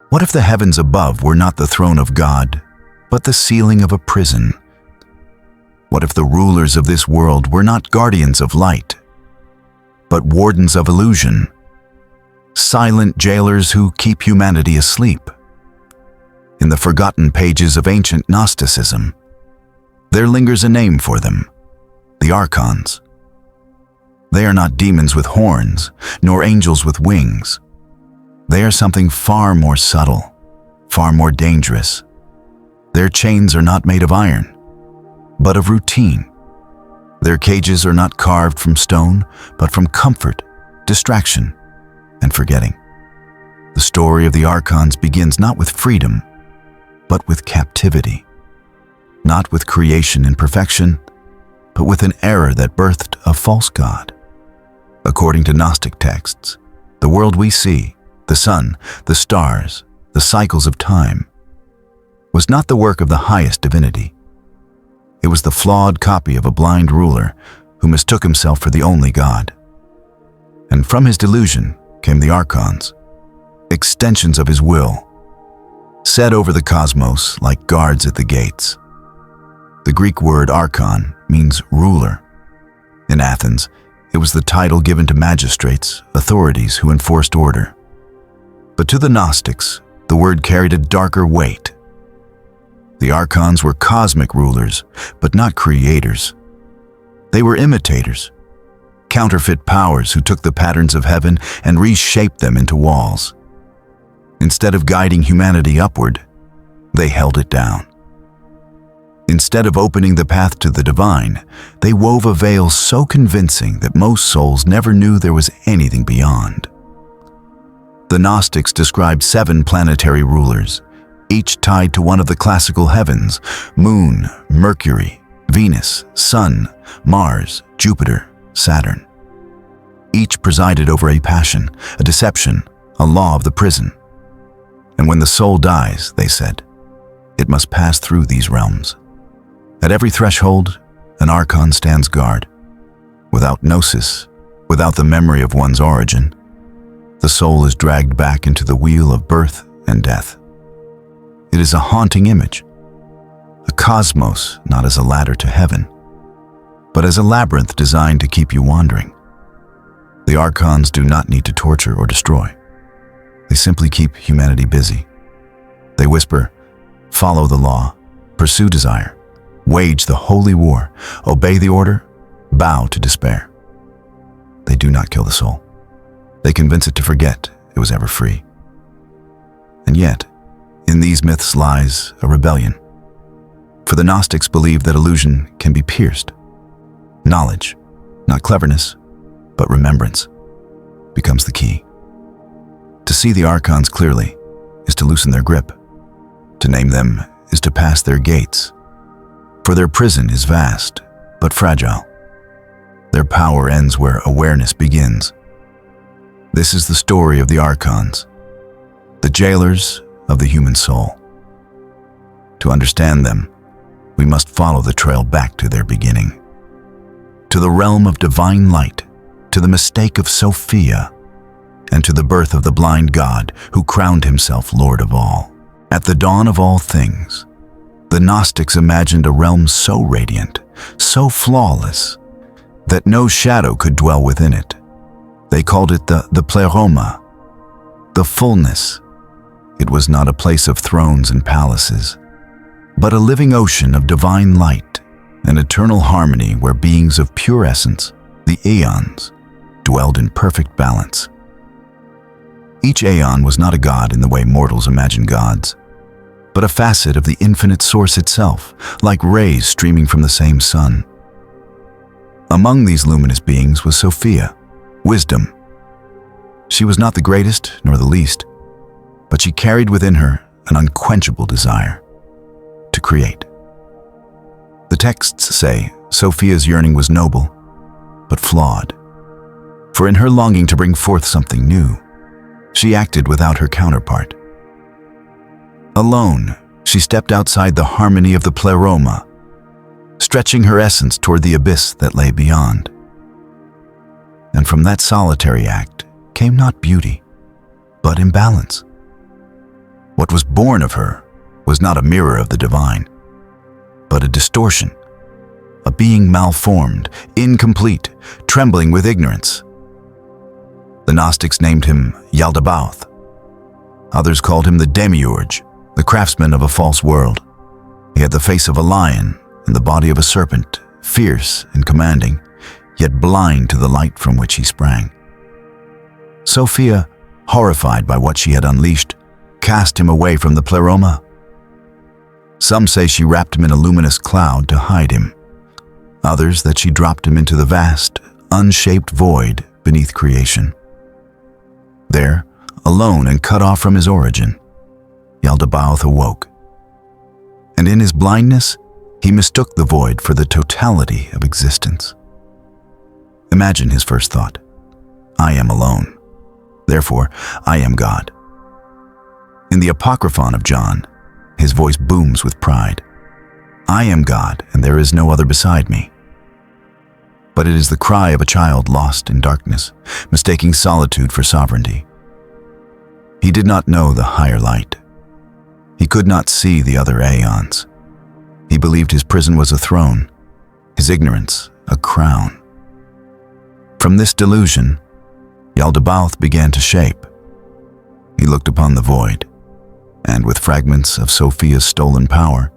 What if the heavens above were not the throne of God, but the ceiling of a prison? What if the rulers of this world were not guardians of light, but wardens of illusion, silent jailers who keep humanity asleep? In the forgotten pages of ancient Gnosticism, there lingers a name for them, the Archons. They are not demons with horns, nor angels with wings. They are something far more subtle, far more dangerous. Their chains are not made of iron, but of routine. Their cages are not carved from stone, but from comfort, distraction, and forgetting. The story of the Archons begins not with freedom, but with captivity. Not with creation in perfection, but with an error that birthed a false god. According to Gnostic texts, the world we see, the sun, the stars, the cycles of time, was not the work of the highest divinity. It was the flawed copy of a blind ruler who mistook himself for the only God. And from his delusion came the Archons, extensions of his will, set over the cosmos like guards at the gates. The Greek word archon means ruler. In Athens, it was the title given to magistrates, authorities who enforced order. But to the Gnostics, the word carried a darker weight. The Archons were cosmic rulers, but not creators. They were imitators, counterfeit powers who took the patterns of heaven and reshaped them into walls. Instead of guiding humanity upward, they held it down. Instead of opening the path to the divine, they wove a veil so convincing that most souls never knew there was anything beyond. The Gnostics described 7 planetary rulers, each tied to one of the classical heavens: Moon, Mercury, Venus, Sun, Mars, Jupiter, Saturn. Each presided over a passion, a deception, a law of the prison. And when the soul dies, they said, it must pass through these realms. At every threshold, an Archon stands guard. Without gnosis, without the memory of one's origin, the soul is dragged back into the wheel of birth and death. It is a haunting image, a cosmos not as a ladder to heaven, but as a labyrinth designed to keep you wandering. The Archons do not need to torture or destroy. They simply keep humanity busy. They whisper, follow the law, pursue desire, wage the holy war, obey the order, bow to despair. They do not kill the soul. They convince it to forget it was ever free. And yet, in these myths lies a rebellion. For the Gnostics believed that illusion can be pierced. Knowledge, not cleverness, but remembrance, becomes the key. To see the Archons clearly is to loosen their grip. To name them is to pass their gates. For their prison is vast, but fragile. Their power ends where awareness begins. This is the story of the Archons, the jailers of the human soul. To understand them, we must follow the trail back to their beginning, to the realm of divine light, to the mistake of Sophia, and to the birth of the blind god who crowned himself Lord of all. At the dawn of all things, the Gnostics imagined a realm so radiant, so flawless, that no shadow could dwell within it. They called it the Pléroma, the fullness. It was not a place of thrones and palaces, but a living ocean of divine light, an eternal harmony where beings of pure essence, the Aeons, dwelled in perfect balance. Each Aeon was not a god in the way mortals imagine gods, but a facet of the infinite source itself, like rays streaming from the same sun. Among these luminous beings was Sophia, wisdom. She was not the greatest nor the least, but she carried within her an unquenchable desire to create. The texts say Sophia's yearning was noble, but flawed. For in her longing to bring forth something new, she acted without her counterpart. Alone, she stepped outside the harmony of the Pléroma, stretching her essence toward the abyss that lay beyond. And from that solitary act came not beauty, but imbalance. what was born of her was not a mirror of the divine, but a distortion, a being malformed, incomplete, trembling with ignorance. The Gnostics named him Yaldabaoth. Others called him the Demiurge, the craftsman of a false world. He had the face of a lion and the body of a serpent, fierce and commanding, yet blind to the light from which he sprang. Sophia, horrified by what she had unleashed, cast him away from the Pléroma. Some say she wrapped him in a luminous cloud to hide him. Others that she dropped him into the vast, unshaped void beneath creation. There, alone and cut off from his origin, Yaldabaoth awoke. And in his blindness, he mistook the void for the totality of existence. Imagine his first thought: I am alone. Therefore, I am God. In the Apocryphon of John, his voice booms with pride. I am God, and there is no other beside me. But it is the cry of a child lost in darkness, mistaking solitude for sovereignty. He did not know the higher light. He could not see the other aeons. He believed his prison was a throne, his ignorance a crown. From this delusion, Yaldabaoth began to shape. He looked upon the void, and with fragments of Sophia's stolen power,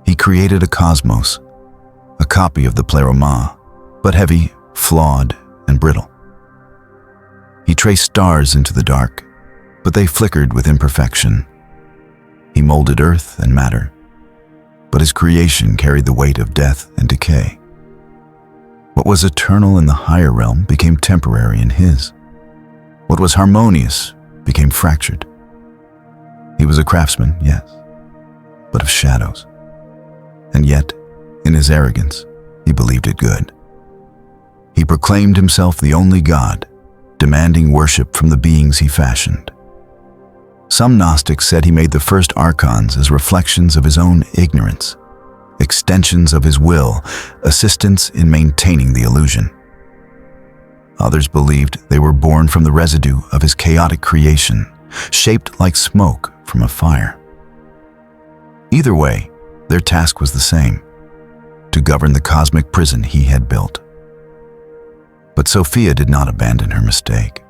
he created a cosmos, a copy of the Pléroma, but heavy, flawed, and brittle. He traced stars into the dark, but they flickered with imperfection. He molded earth and matter, but his creation carried the weight of death and decay. What was eternal in the higher realm became temporary in his. What was harmonious became fractured. He was a craftsman, yes, but of shadows. And yet, in his arrogance, he believed it good. He proclaimed himself the only God, demanding worship from the beings he fashioned. Some Gnostics said he made the first Archons as reflections of his own ignorance, extensions of his will, assistants in maintaining the illusion. Others believed they were born from the residue of his chaotic creation, shaped like smoke from a fire. Either way, their task was the same: to govern the cosmic prison he had built. But Sophia did not abandon her mistake.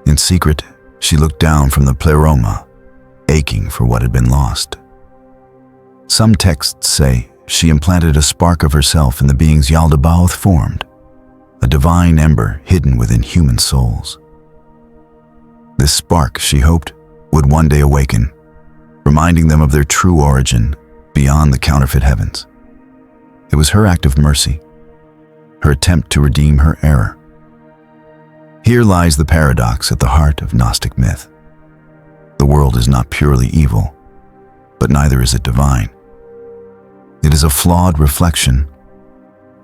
In secret, she looked down from the Pléroma, aching for what had been lost. Some texts say she implanted a spark of herself in the beings Yaldabaoth formed, a divine ember hidden within human souls. This spark, she hoped, would one day awaken, reminding them of their true origin beyond the counterfeit heavens. It was her act of mercy, her attempt to redeem her error. Here lies the paradox at the heart of Gnostic myth. The world is not purely evil, but neither is it divine. It is a flawed reflection,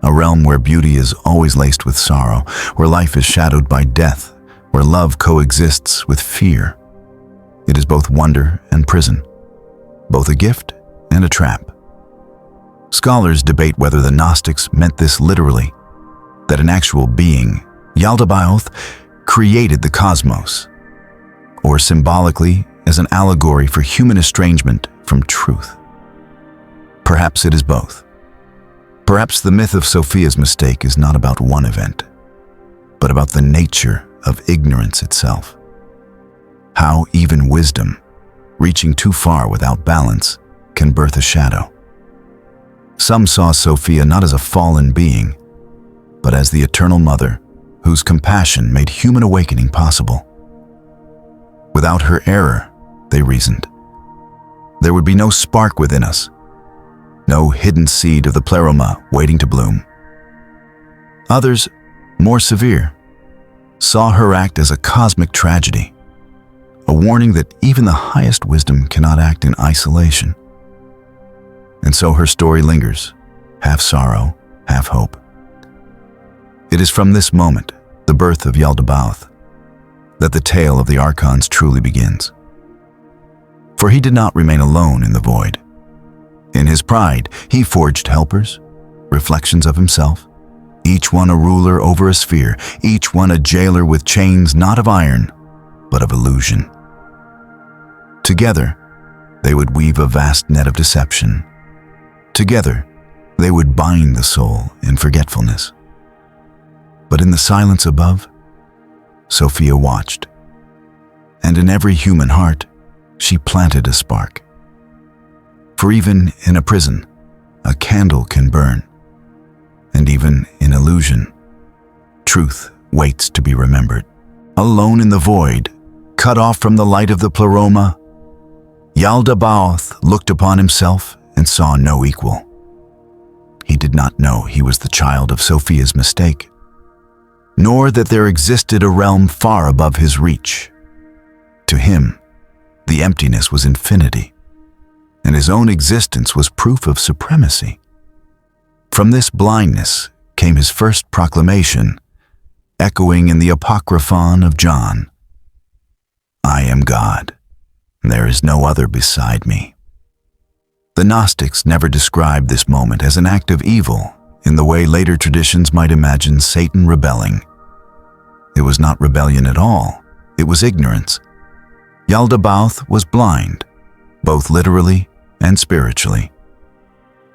a realm where beauty is always laced with sorrow, where life is shadowed by death, where love coexists with fear. It is both wonder and prison, both a gift and a trap. Scholars debate whether the Gnostics meant this literally, that an actual being, Yaldabaoth, created the cosmos, or symbolically as an allegory for human estrangement from truth. Perhaps it is both. Perhaps the myth of Sophia's mistake is not about one event, but about the nature of ignorance itself. How even wisdom, reaching too far without balance, can birth a shadow. Some saw Sophia not as a fallen being, but as the eternal mother whose compassion made human awakening possible. Without her error, they reasoned, there would be no spark within us, no hidden seed of the Pléroma waiting to bloom. Others, more severe, saw her act as a cosmic tragedy, a warning that even the highest wisdom cannot act in isolation. And so her story lingers, half sorrow, half hope. It is from this moment, the birth of Yaldabaoth, that the tale of the Archons truly begins. For he did not remain alone in the void. In his pride, he forged helpers, reflections of himself, each one a ruler over a sphere, each one a jailer with chains not of iron, but of illusion. Together, they would weave a vast net of deception. Together, they would bind the soul in forgetfulness. But in the silence above, Sophia watched, and in every human heart, she planted a spark. For even in a prison, a candle can burn, and even in illusion, truth waits to be remembered. Alone in the void, cut off from the light of the Pléroma, Yaldabaoth looked upon himself and saw no equal. He did not know he was the child of Sophia's mistake, nor that there existed a realm far above his reach. To him, the emptiness was infinity, and his own existence was proof of supremacy. From this blindness came his first proclamation, echoing in the Apocryphon of John, "I am God. There is no other beside me." The Gnostics never described this moment as an act of evil in the way later traditions might imagine Satan rebelling. It was not rebellion at all, it was ignorance. Yaldabaoth was blind, both literally and spiritually.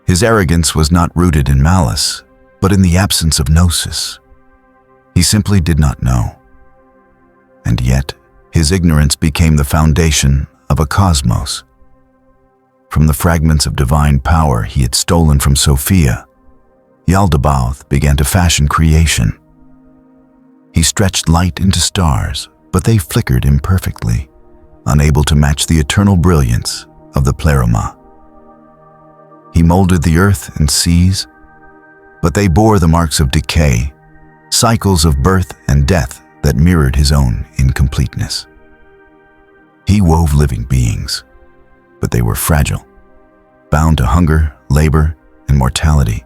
His arrogance was not rooted in malice, but in the absence of gnosis. He simply did not know. And yet, his ignorance became the foundation of a cosmos. From the fragments of divine power he had stolen from Sophia, Yaldabaoth began to fashion creation. He stretched light into stars, but they flickered imperfectly, unable to match the eternal brilliance of the Pléroma. He molded the earth and seas, but they bore the marks of decay, cycles of birth and death that mirrored his own incompleteness. He wove living beings, but they were fragile, bound to hunger, labor, and mortality.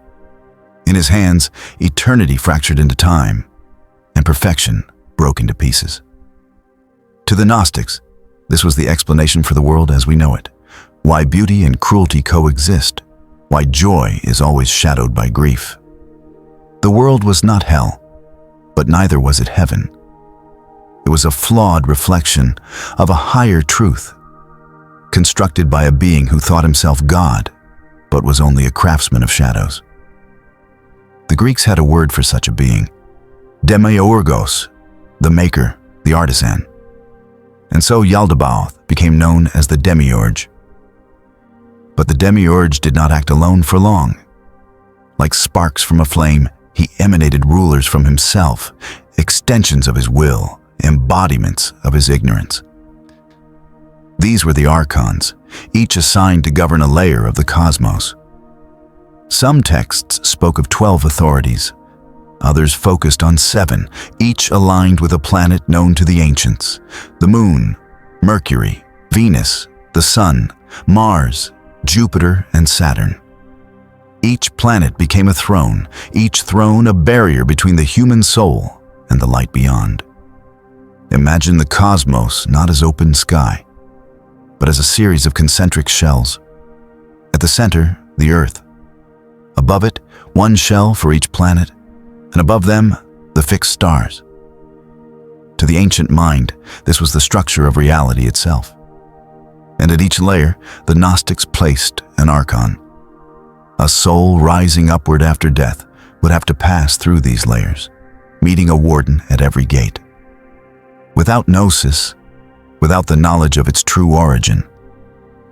In his hands, eternity fractured into time, and perfection broke into pieces. To the Gnostics, this was the explanation for the world as we know it, why beauty and cruelty coexist, why joy is always shadowed by grief. The world was not hell, but neither was it heaven. It was a flawed reflection of a higher truth, constructed by a being who thought himself God, but was only a craftsman of shadows. The Greeks had a word for such a being, Demiurgos, the maker, the artisan. And so Yaldabaoth became known as the Demiurge. But the Demiurge did not act alone for long. Like sparks from a flame, he emanated rulers from himself, extensions of his will, embodiments of his ignorance. These were the Archons, each assigned to govern a layer of the cosmos. Some texts spoke of 12 authorities. Others focused on 7, each aligned with a planet known to the ancients: the Moon, Mercury, Venus, the Sun, Mars, Jupiter, and Saturn. Each planet became a throne, each throne a barrier between the human soul and the light beyond. Imagine the cosmos not as open sky, but as a series of concentric shells. At the center, the Earth. Above it, one shell for each planet, and above them, the fixed stars. To the ancient mind, this was the structure of reality itself. And at each layer, the Gnostics placed an archon. A soul rising upward after death would have to pass through these layers, meeting a warden at every gate. Without gnosis, without the knowledge of its true origin,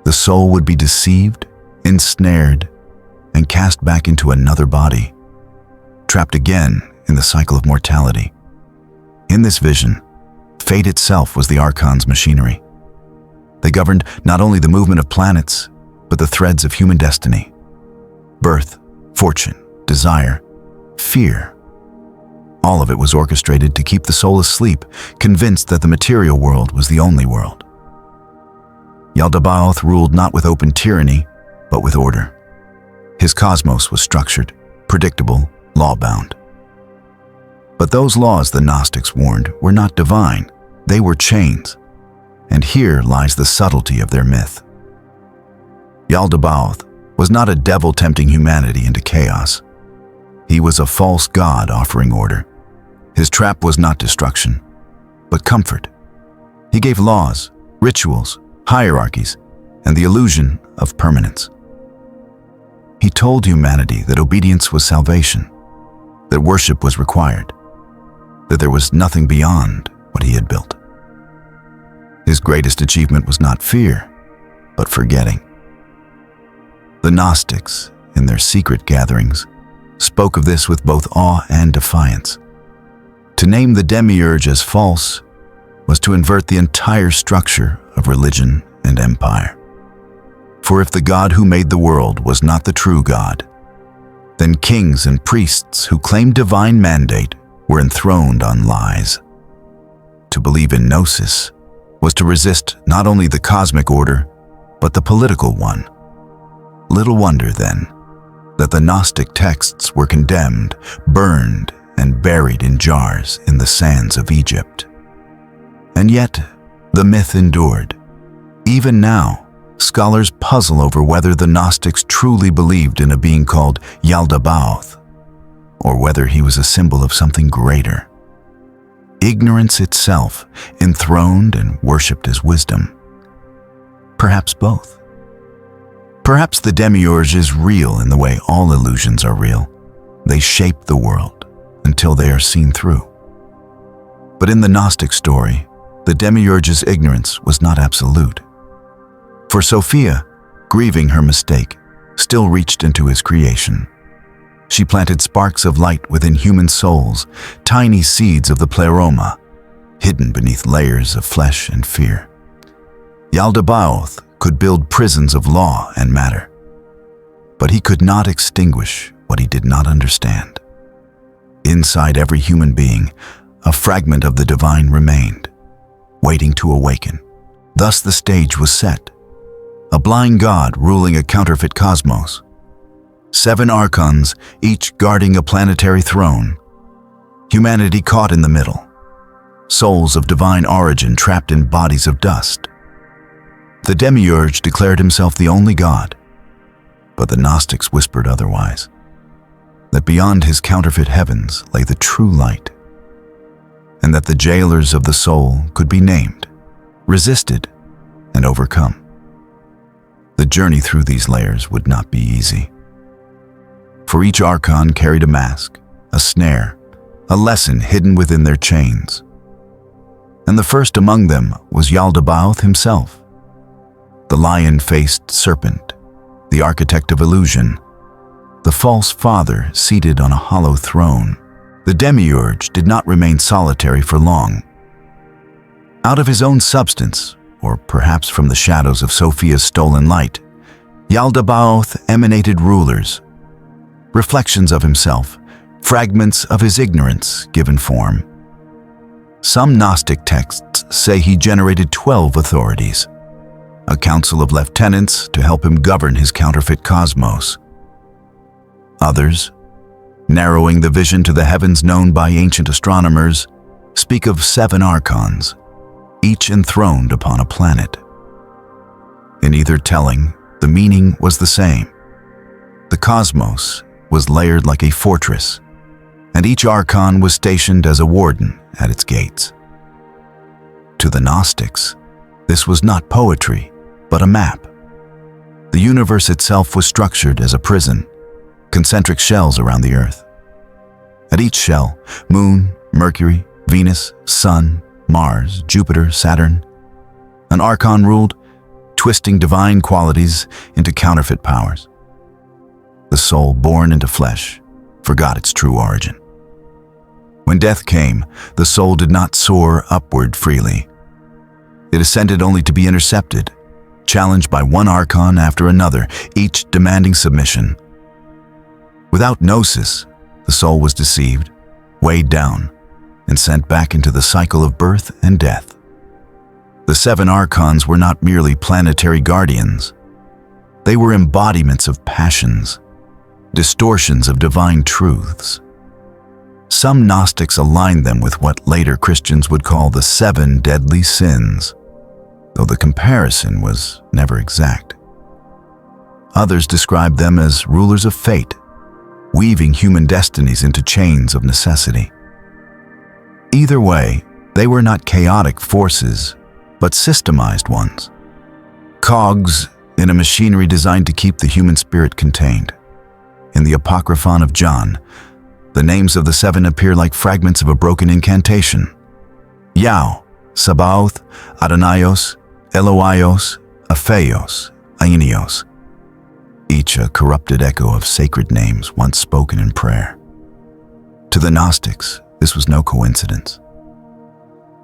the soul would be deceived, ensnared, and cast back into another body, trapped again in the cycle of mortality. In this vision, fate itself was the Archon's machinery. They governed not only the movement of planets, but the threads of human destiny: birth, fortune, desire, fear. All of it was orchestrated to keep the soul asleep, convinced that the material world was the only world. Yaldabaoth ruled not with open tyranny, but with order. His cosmos was structured, predictable, law-bound. But those laws, the Gnostics warned, were not divine. They were chains. And here lies the subtlety of their myth. Yaldabaoth was not a devil tempting humanity into chaos. He was a false god offering order. His trap was not destruction, but comfort. He gave laws, rituals, hierarchies, and the illusion of permanence. He told humanity that obedience was salvation, that worship was required, that there was nothing beyond what he had built. His greatest achievement was not fear, but forgetting. The Gnostics, in their secret gatherings, spoke of this with both awe and defiance. To name the Demiurge as false was to invert the entire structure of religion and empire. For if the God who made the world was not the true God, then kings and priests who claimed divine mandate were enthroned on lies. To believe in Gnosis was to resist not only the cosmic order, but the political one. Little wonder, then, that the Gnostic texts were condemned, burned, and buried in jars in the sands of Egypt. And yet, the myth endured. Even now, scholars puzzle over whether the Gnostics truly believed in a being called Yaldabaoth, or whether he was a symbol of something greater. Ignorance itself, enthroned and worshipped as wisdom. Perhaps both. Perhaps the Demiurge is real in the way all illusions are real. They shape the world until they are seen through. But in the Gnostic story, the Demiurge's ignorance was not absolute. For Sophia, grieving her mistake, still reached into his creation. She planted sparks of light within human souls, tiny seeds of the Pléroma, hidden beneath layers of flesh and fear. Yaldabaoth could build prisons of law and matter, but he could not extinguish what he did not understand. Inside every human being, a fragment of the divine remained, waiting to awaken. Thus the stage was set. A blind god ruling a counterfeit cosmos. 7 archons, each guarding a planetary throne. Humanity caught in the middle. Souls of divine origin trapped in bodies of dust. The Demiurge declared himself the only god, but the Gnostics whispered otherwise, that beyond his counterfeit heavens lay the true light, and that the jailers of the soul could be named, resisted, and overcome. The journey through these layers would not be easy. For each archon carried a mask, a snare, a lesson hidden within their chains. And the first among them was Yaldabaoth himself, the lion-faced serpent, the architect of illusion, the false father seated on a hollow throne. The Demiurge did not remain solitary for long. Out of his own substance, or perhaps from the shadows of Sophia's stolen light, Yaldabaoth emanated rulers, reflections of himself, fragments of his ignorance given form. Some Gnostic texts say he generated 12 authorities, a council of lieutenants to help him govern his counterfeit cosmos. Others, narrowing the vision to the heavens known by ancient astronomers, speak of 7 archons, each enthroned upon a planet. In either telling, the meaning was the same. The cosmos was layered like a fortress, and each archon was stationed as a warden at its gates. To the Gnostics, this was not poetry, but a map. The universe itself was structured as a prison, concentric shells around the Earth. At each shell, Moon, Mercury, Venus, Sun, Mars, Jupiter, Saturn, an archon ruled, twisting divine qualities into counterfeit powers. The soul born into flesh forgot its true origin. When death came, the soul did not soar upward freely. It ascended only to be intercepted, challenged by one archon after another, each demanding submission. Without gnosis, the soul was deceived, weighed down, and sent back into the cycle of birth and death. The 7 archons were not merely planetary guardians. They were embodiments of passions, distortions of divine truths. Some Gnostics aligned them with what later Christians would call the 7 deadly sins, though the comparison was never exact. Others described them as rulers of fate, weaving human destinies into chains of necessity. Either way, they were not chaotic forces, but systemized ones, cogs in a machinery designed to keep the human spirit contained. In the Apocryphon of John, the names of the seven appear like fragments of a broken incantation. Yao, Sabaoth, Adonios, Eloios, Afios, Anios, each a corrupted echo of sacred names once spoken in prayer. To the Gnostics, this was no coincidence.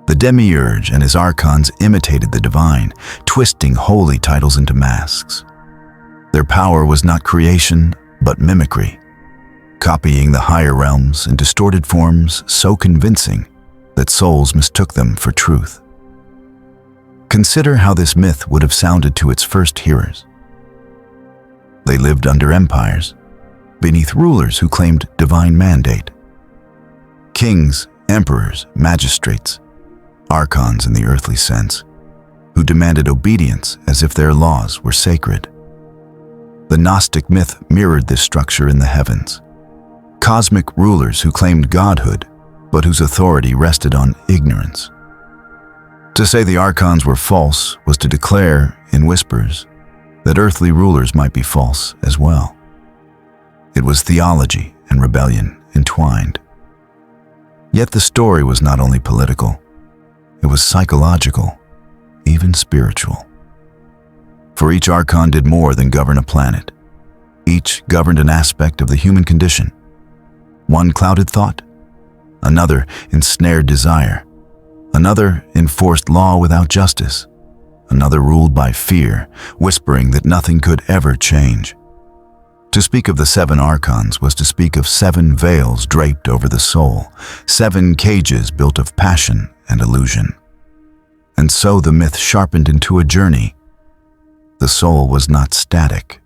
The Demiurge and his Archons imitated the divine, twisting holy titles into masks. Their power was not creation, but mimicry, copying the higher realms in distorted forms so convincing that souls mistook them for truth. Consider how this myth would have sounded to its first hearers. They lived under empires, beneath rulers who claimed divine mandate. Kings, emperors, magistrates, archons in the earthly sense, who demanded obedience as if their laws were sacred. The Gnostic myth mirrored this structure in the heavens. Cosmic rulers who claimed godhood, but whose authority rested on ignorance. To say the archons were false was to declare, in whispers, that earthly rulers might be false as well. It was theology and rebellion entwined. Yet the story was not only political, it was psychological, even spiritual. For each archon did more than govern a planet. Each governed an aspect of the human condition. One clouded thought, another ensnared desire, another enforced law without justice, another ruled by fear, whispering that nothing could ever change. To speak of the seven archons was to speak of seven veils draped over the soul, seven cages built of passion and illusion. And so the myth sharpened into a journey. The soul was not static.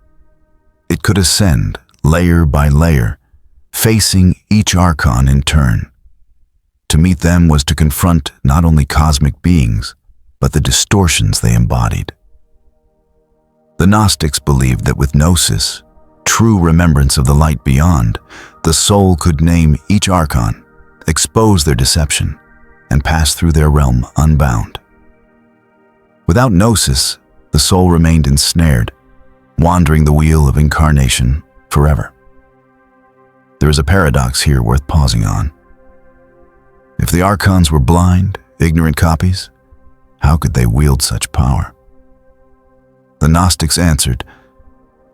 It could ascend layer by layer, facing each archon in turn. To meet them was to confront not only cosmic beings, but the distortions they embodied. The Gnostics believed that with gnosis, true remembrance of the light beyond, the soul could name each archon, expose their deception, and pass through their realm unbound. Without gnosis, the soul remained ensnared, wandering the wheel of incarnation forever. There is a paradox here worth pausing on. If the archons were blind, ignorant copies, how could they wield such power? The Gnostics answered,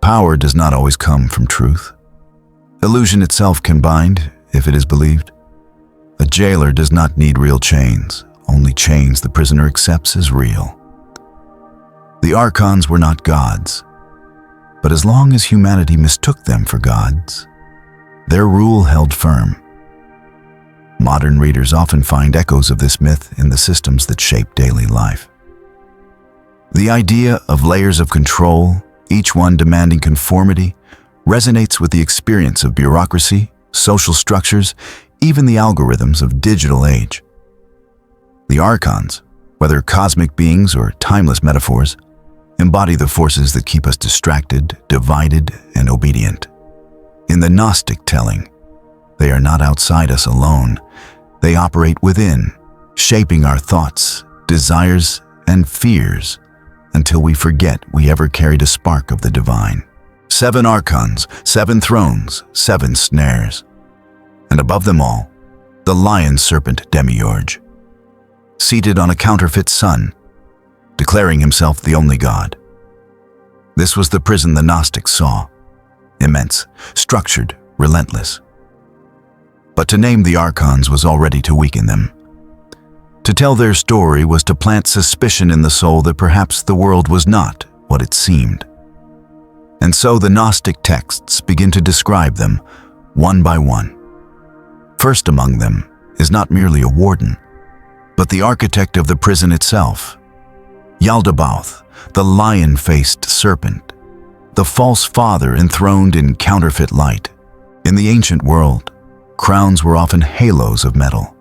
power does not always come from truth. Illusion itself can bind, if it is believed. A jailer does not need real chains, only chains the prisoner accepts as real. The archons were not gods, but as long as humanity mistook them for gods, their rule held firm. Modern readers often find echoes of this myth in the systems that shape daily life. The idea of layers of control, each one demanding conformity, resonates with the experience of bureaucracy, social structures, even the algorithms of digital age. The archons, whether cosmic beings or timeless metaphors, embody the forces that keep us distracted, divided, and obedient. In the Gnostic telling, they are not outside us alone. They operate within, shaping our thoughts, desires, and fears until we forget we ever carried a spark of the divine. 7 archons, 7 thrones, 7 snares. And above them all, the lion serpent Demiurge, seated on a counterfeit sun, declaring himself the only god. This was the prison the Gnostics saw, immense, structured, relentless. But to name the archons was already to weaken them. To tell their story was to plant suspicion in the soul that perhaps the world was not what it seemed. And so the Gnostic texts begin to describe them, one by one. First among them is not merely a warden, but the architect of the prison itself, Yaldabaoth, the lion-faced serpent, the false father enthroned in counterfeit light. In the ancient world, crowns were often halos of metal,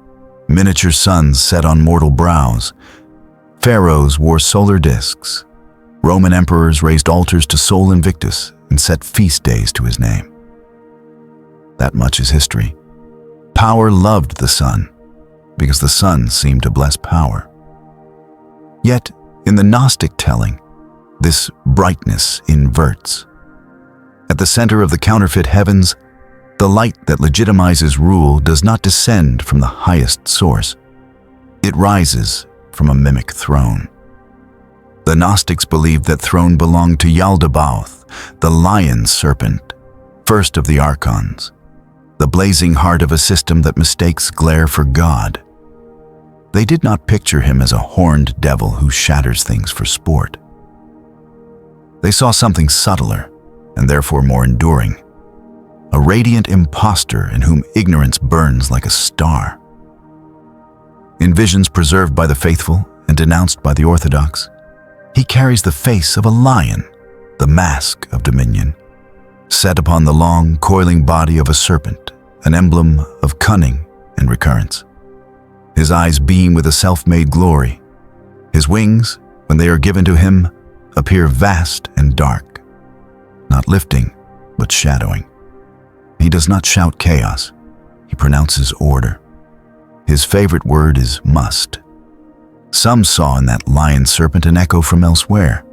miniature suns set on mortal brows. Pharaohs wore solar discs. Roman emperors raised altars to Sol Invictus and set feast days to his name. That much is history. Power loved the sun, because the sun seemed to bless power. Yet, in the Gnostic telling, This brightness inverts. At the center of the counterfeit heavens, the light that legitimizes rule does not descend from the highest source. It rises from a mimic throne. The Gnostics believed that throne belonged to Yaldabaoth, the lion serpent, first of the Archons, the blazing heart of a system that mistakes glare for God. They did not picture him as a horned devil who shatters things for sport. They saw something subtler and therefore more enduring, a radiant impostor in whom ignorance burns like a star. In visions preserved by the faithful and denounced by the orthodox, he carries the face of a lion, the mask of dominion, set upon the long, coiling body of a serpent, an emblem of cunning and recurrence. His eyes beam with a self-made glory. His wings, when they are given to him, appear vast and dark, not lifting, but shadowing. He does not shout chaos. He pronounces order. His favorite word is must. Some saw in that lion serpent an echo from elsewhere.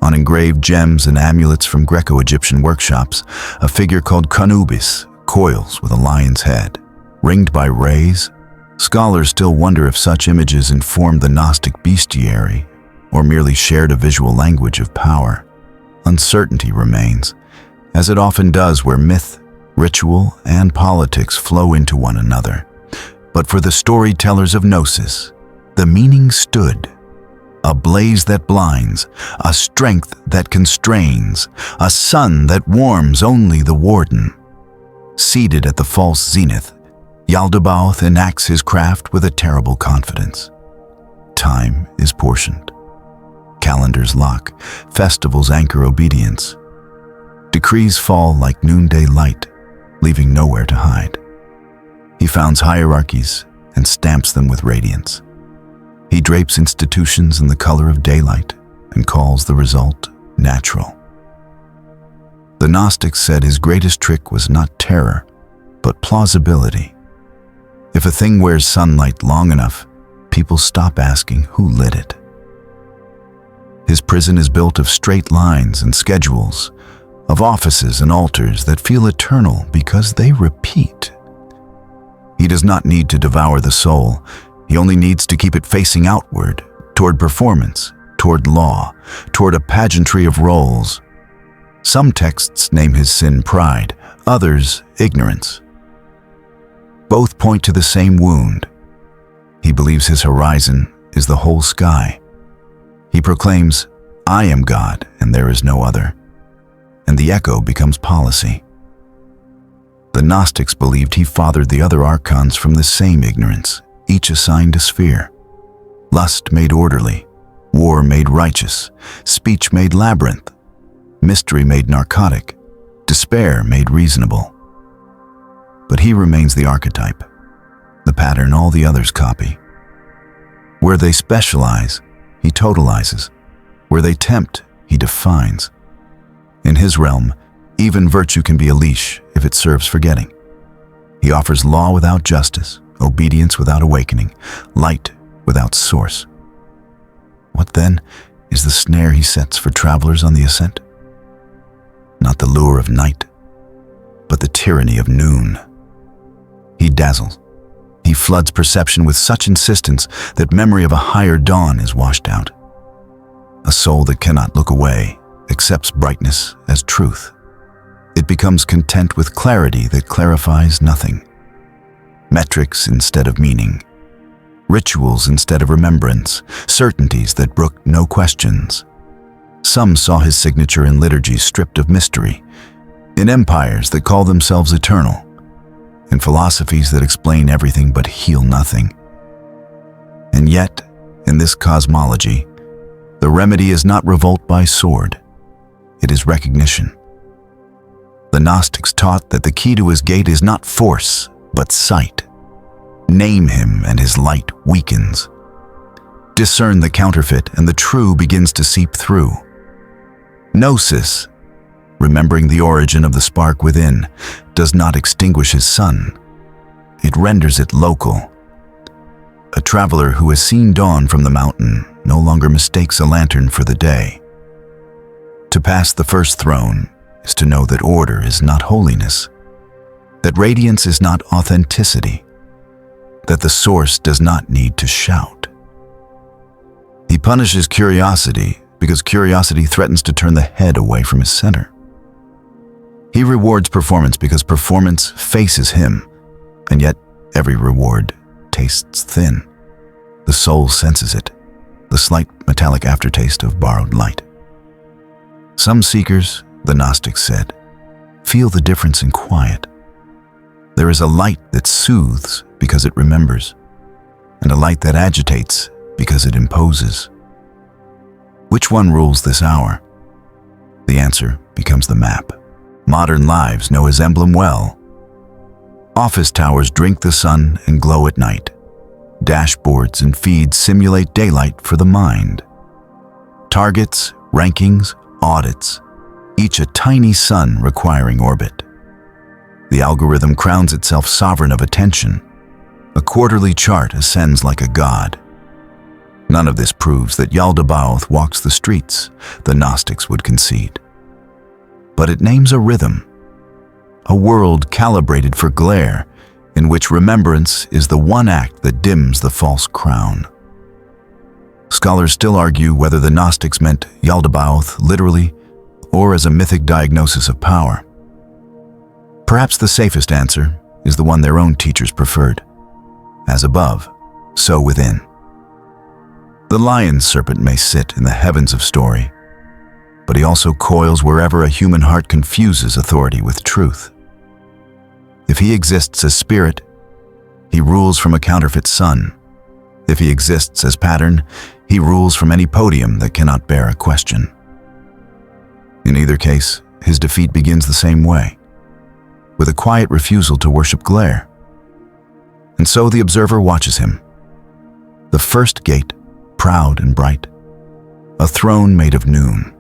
On engraved gems and amulets from Greco-Egyptian workshops, a figure called Conubis coils with a lion's head, ringed by rays. Scholars still wonder if such images informed the Gnostic bestiary or merely shared a visual language of power. Uncertainty remains, as it often does where myth, ritual, and politics flow into one another. But for the storytellers of Gnosis, the meaning stood. A blaze that blinds, a strength that constrains, a sun that warms only the warden. Seated at the false zenith, Yaldabaoth enacts his craft with a terrible confidence. Time is portioned. Calendars lock, festivals anchor obedience. Decrees fall like noonday light, leaving nowhere to hide. He founds hierarchies and stamps them with radiance. He drapes institutions in the color of daylight and calls the result natural. The Gnostics said his greatest trick was not terror, but plausibility. If a thing wears sunlight long enough, people stop asking who lit it. His prison is built of straight lines and schedules, of offices and altars that feel eternal because they repeat. He does not need to devour the soul. He only needs to keep it facing outward, toward performance, toward law, toward a pageantry of roles. Some texts name his sin pride, others ignorance. Both point to the same wound. He believes his horizon is the whole sky. He proclaims, "I am God, and there is no other." And the echo becomes policy. The Gnostics believed he fathered the other Archons from the same ignorance, each assigned a sphere. Lust made orderly, war made righteous, speech made labyrinth, mystery made narcotic, despair made reasonable. But he remains the archetype, the pattern all the others copy. Where they specialize, he totalizes. Where they tempt, he defines. In his realm, even virtue can be a leash if it serves forgetting. He offers law without justice, obedience without awakening, light without source. What then is the snare he sets for travelers on the ascent? Not the lure of night, but the tyranny of noon. He dazzles. He floods perception with such insistence that memory of a higher dawn is washed out. A soul that cannot look away accepts brightness as truth. It becomes content with clarity that clarifies nothing. Metrics instead of meaning. Rituals instead of remembrance. Certainties that brook no questions. Some saw his signature in liturgies stripped of mystery, in empires that call themselves eternal, in philosophies that explain everything but heal nothing. And yet, in this cosmology, the remedy is not revolt by sword. It is recognition. The Gnostics taught that the key to his gate is not force, but sight. Name him and his light weakens. Discern the counterfeit and the true begins to seep through. Gnosis, remembering the origin of the spark within, does not extinguish his sun. It renders it local. A traveler who has seen dawn from the mountain no longer mistakes a lantern for the day. To pass the first throne is to know that order is not holiness, that radiance is not authenticity, that the source does not need to shout. He punishes curiosity because curiosity threatens to turn the head away from his center. He rewards performance because performance faces him, and yet every reward tastes thin. The soul senses it, the slight metallic aftertaste of borrowed light. Some seekers, the Gnostics said, feel the difference in quiet. There is a light that soothes because it remembers, and a light that agitates because it imposes. Which one rules this hour? The answer becomes the map. Modern lives know his emblem well. Office towers drink the sun and glow at night. Dashboards and feeds simulate daylight for the mind. Targets, rankings, audits, each a tiny sun requiring orbit. The algorithm crowns itself sovereign of attention. A quarterly chart ascends like a god. None of this proves that Yaldabaoth walks the streets, the Gnostics would concede. But it names a rhythm, a world calibrated for glare, in which remembrance is the one act that dims the false crown. Scholars still argue whether the Gnostics meant Yaldabaoth literally or as a mythic diagnosis of power. Perhaps the safest answer is the one their own teachers preferred. As above, so within. The lion serpent may sit in the heavens of story, but he also coils wherever a human heart confuses authority with truth. If he exists as spirit, he rules from a counterfeit sun. If he exists as pattern, he rules from any podium that cannot bear a question. In either case, his defeat begins the same way, with a quiet refusal to worship glare. And so the observer watches him. The first gate, proud and bright, a throne made of noon.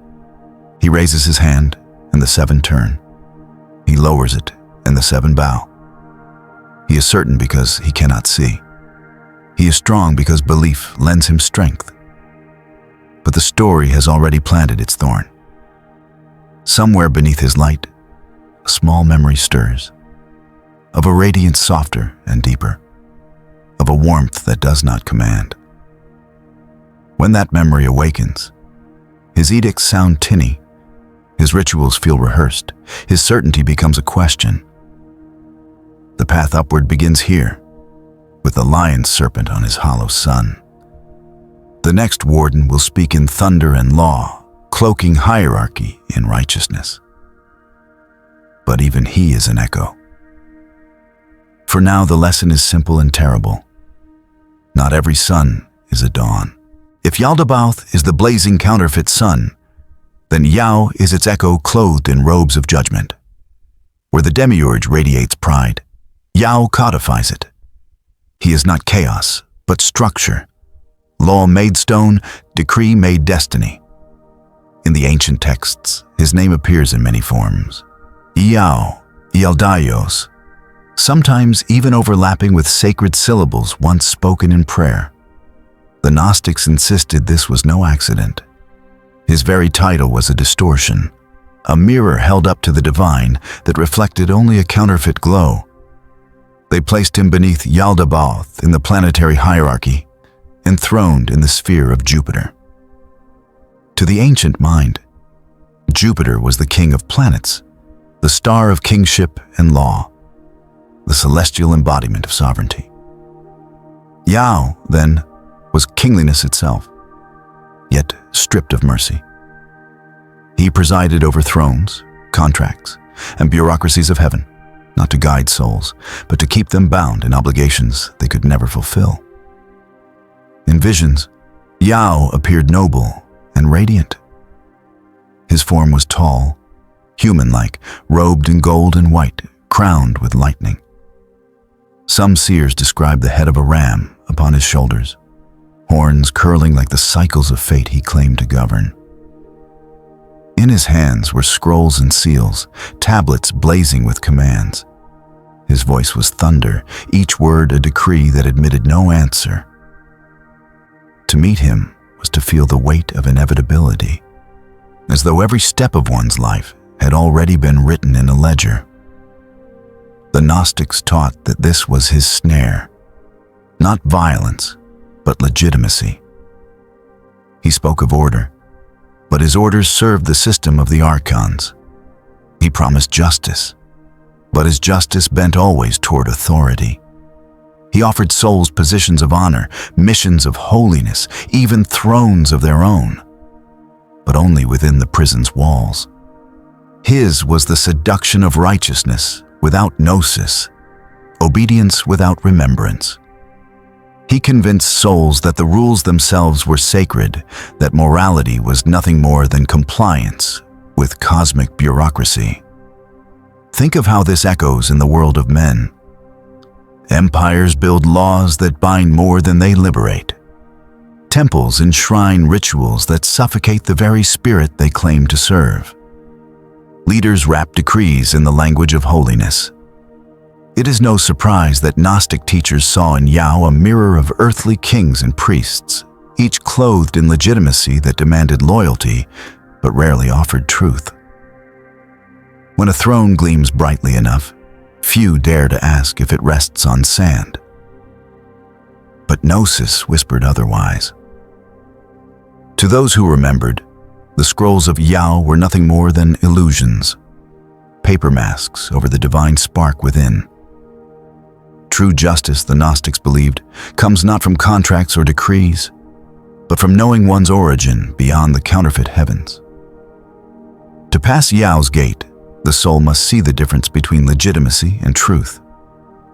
He raises his hand, and the seven turn. He lowers it, and the seven bow. He is certain because he cannot see. He is strong because belief lends him strength. But the story has already planted its thorn. Somewhere beneath his light, a small memory stirs, of a radiance softer and deeper, of a warmth that does not command. When that memory awakens, his edicts sound tinny, his rituals feel rehearsed, his certainty becomes a question. The path upward begins here, with the lion serpent on his hollow sun. The next warden will speak in thunder and law, cloaking hierarchy in righteousness. But even he is an echo. For now the lesson is simple and terrible. Not every sun is a dawn. If Yaldabaoth is the blazing counterfeit sun, then Yao is its echo clothed in robes of judgment. Where the Demiurge radiates pride, Yao codifies it. He is not chaos, but structure. Law made stone, decree made destiny. In the ancient texts, his name appears in many forms. Yao, Yaldabaoth, sometimes even overlapping with sacred syllables once spoken in prayer. The Gnostics insisted this was no accident. His very title was a distortion, a mirror held up to the divine that reflected only a counterfeit glow. They placed him beneath Yaldabaoth in the planetary hierarchy, enthroned in the sphere of Jupiter. To the ancient mind, Jupiter was the king of planets, the star of kingship and law, the celestial embodiment of sovereignty. Yao, then, was kingliness itself, yet stripped of mercy. He presided over thrones, contracts, and bureaucracies of heaven, not to guide souls, but to keep them bound in obligations they could never fulfill. In visions, Yao appeared noble and radiant. His form was tall, human-like, robed in gold and white, crowned with lightning. Some seers describe the head of a ram upon his shoulders, horns curling like the cycles of fate he claimed to govern. In his hands were scrolls and seals, tablets blazing with commands. His voice was thunder, each word a decree that admitted no answer. To meet him was to feel the weight of inevitability. As though every step of one's life had already been written in a ledger. The Gnostics taught that this was his snare, not violence, but legitimacy. He spoke of order, but his orders served the system of the Archons. He promised justice, but his justice bent always toward authority. He offered souls positions of honor, missions of holiness, even thrones of their own, but only within the prison's walls. His was the seduction of righteousness without gnosis, obedience without remembrance. He convinced souls that the rules themselves were sacred, that morality was nothing more than compliance with cosmic bureaucracy. Think of how this echoes in the world of men. Empires build laws that bind more than they liberate. Temples enshrine rituals that suffocate the very spirit they claim to serve. Leaders wrap decrees in the language of holiness. It is no surprise that Gnostic teachers saw in Yao a mirror of earthly kings and priests, each clothed in legitimacy that demanded loyalty, but rarely offered truth. When a throne gleams brightly enough, few dare to ask if it rests on sand. But Gnosis whispered otherwise. To those who remembered, the scrolls of Yao were nothing more than illusions, paper masks over the divine spark within. True justice, the Gnostics believed, comes not from contracts or decrees, but from knowing one's origin beyond the counterfeit heavens. To pass Yao's gate, the soul must see the difference between legitimacy and truth,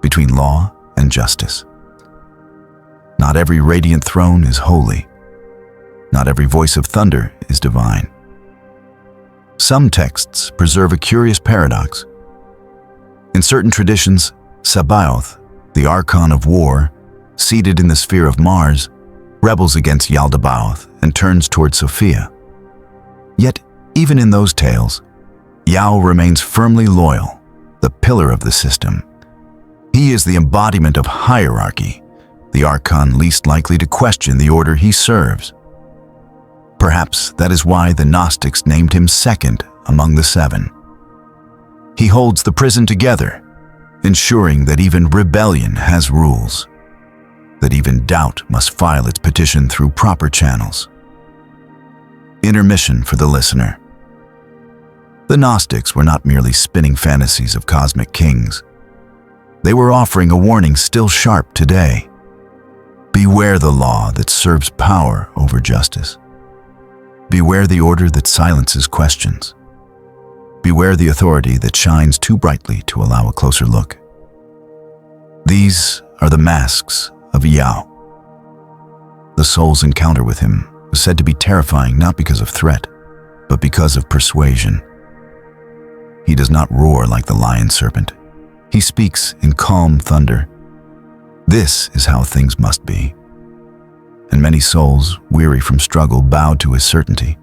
between law and justice. Not every radiant throne is holy. Not every voice of thunder is divine. Some texts preserve a curious paradox. In certain traditions, Sabaoth, the archon of war, seated in the sphere of Mars, rebels against Yaldabaoth and turns toward Sophia. Yet, even in those tales, Yao remains firmly loyal, the pillar of the system. He is the embodiment of hierarchy, the archon least likely to question the order he serves. Perhaps that is why the Gnostics named him second among the seven. He holds the prison together, ensuring that even rebellion has rules, that even doubt must file its petition through proper channels. Intermission for the listener. The Gnostics were not merely spinning fantasies of cosmic kings. They were offering a warning still sharp today. Beware the law that serves power over justice. Beware the order that silences questions. Beware the authority that shines too brightly to allow a closer look. These are the masks of Yao. The soul's encounter with him was said to be terrifying not because of threat, but because of persuasion. He does not roar like the lion serpent. He speaks in calm thunder. This is how things must be. And many souls, weary from struggle, bowed to his certainty.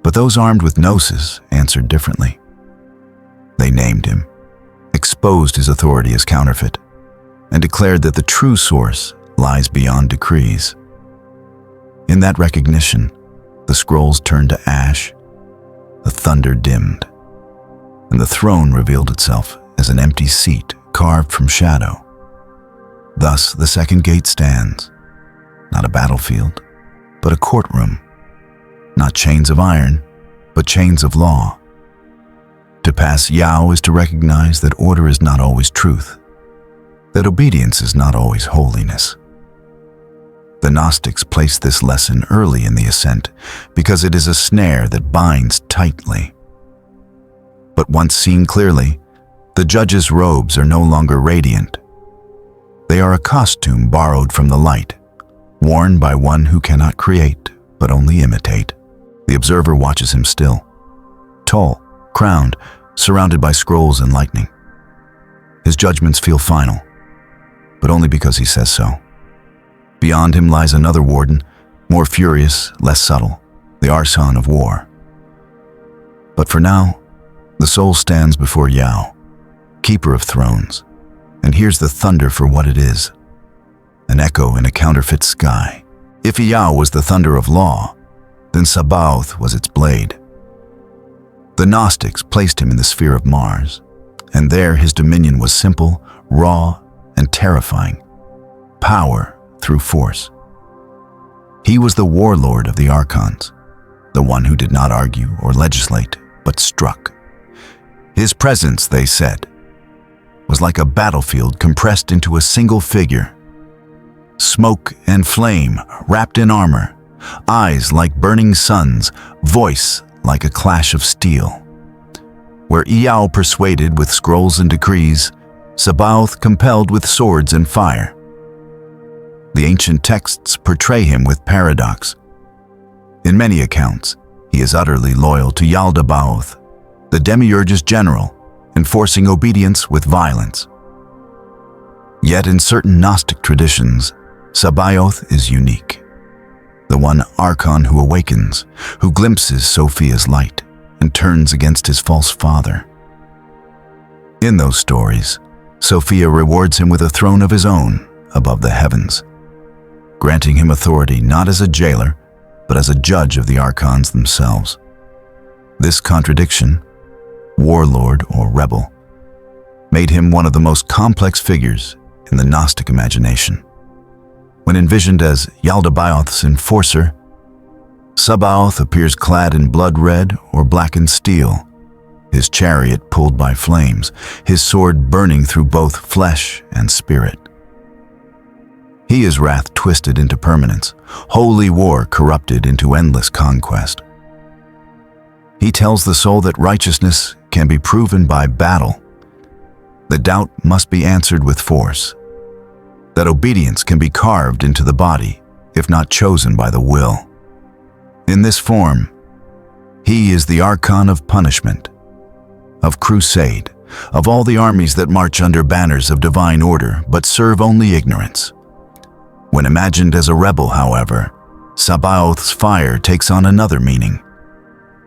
But those armed with gnosis answered differently. They named him, exposed his authority as counterfeit, and declared that the true source lies beyond decrees. In that recognition, the scrolls turned to ash, the thunder dimmed, and the throne revealed itself as an empty seat carved from shadow. Thus the second gate stands, not a battlefield, but a courtroom. Not chains of iron, but chains of law. To pass Yao is to recognize that order is not always truth, that obedience is not always holiness. The Gnostics placed this lesson early in the ascent because it is a snare that binds tightly. But once seen clearly, the judge's robes are no longer radiant. They are a costume borrowed from the light, worn by one who cannot create, but only imitate. The observer watches him still, tall, crowned, surrounded by scrolls and lightning. His judgments feel final, but only because he says so. Beyond him lies another warden, more furious, less subtle, the archon of war. But for now, the soul stands before Yao, keeper of thrones, and hears the thunder for what it is, an echo in a counterfeit sky. If Yao was the thunder of law, then Sabaoth was its blade. The Gnostics placed him in the sphere of Mars, and there his dominion was simple, raw, and terrifying. Power through force. He was the warlord of the Archons, the one who did not argue or legislate, but struck. His presence, they said, was like a battlefield compressed into a single figure. Smoke and flame wrapped in armor, eyes like burning suns, voice like a clash of steel. Where Iao persuaded with scrolls and decrees, Sabaoth compelled with swords and fire. The ancient texts portray him with paradox. In many accounts, he is utterly loyal to Yaldabaoth, the Demiurge's general, enforcing obedience with violence. Yet in certain Gnostic traditions, Sabaoth is unique. The one archon who awakens, who glimpses Sophia's light and turns against his false father. In those stories, Sophia rewards him with a throne of his own above the heavens, granting him authority not as a jailer, but as a judge of the archons themselves. This contradiction, warlord or rebel, made him one of the most complex figures in the Gnostic imagination. When envisioned as Yaldabaoth's enforcer, Sabaoth appears clad in blood red or blackened steel, his chariot pulled by flames, his sword burning through both flesh and spirit. He is wrath twisted into permanence, holy war corrupted into endless conquest. He tells the soul that righteousness can be proven by battle, that doubt must be answered with force, that obedience can be carved into the body, if not chosen by the will. In this form, he is the archon of punishment, of crusade, of all the armies that march under banners of divine order but serve only ignorance. When imagined as a rebel, however, Sabaoth's fire takes on another meaning.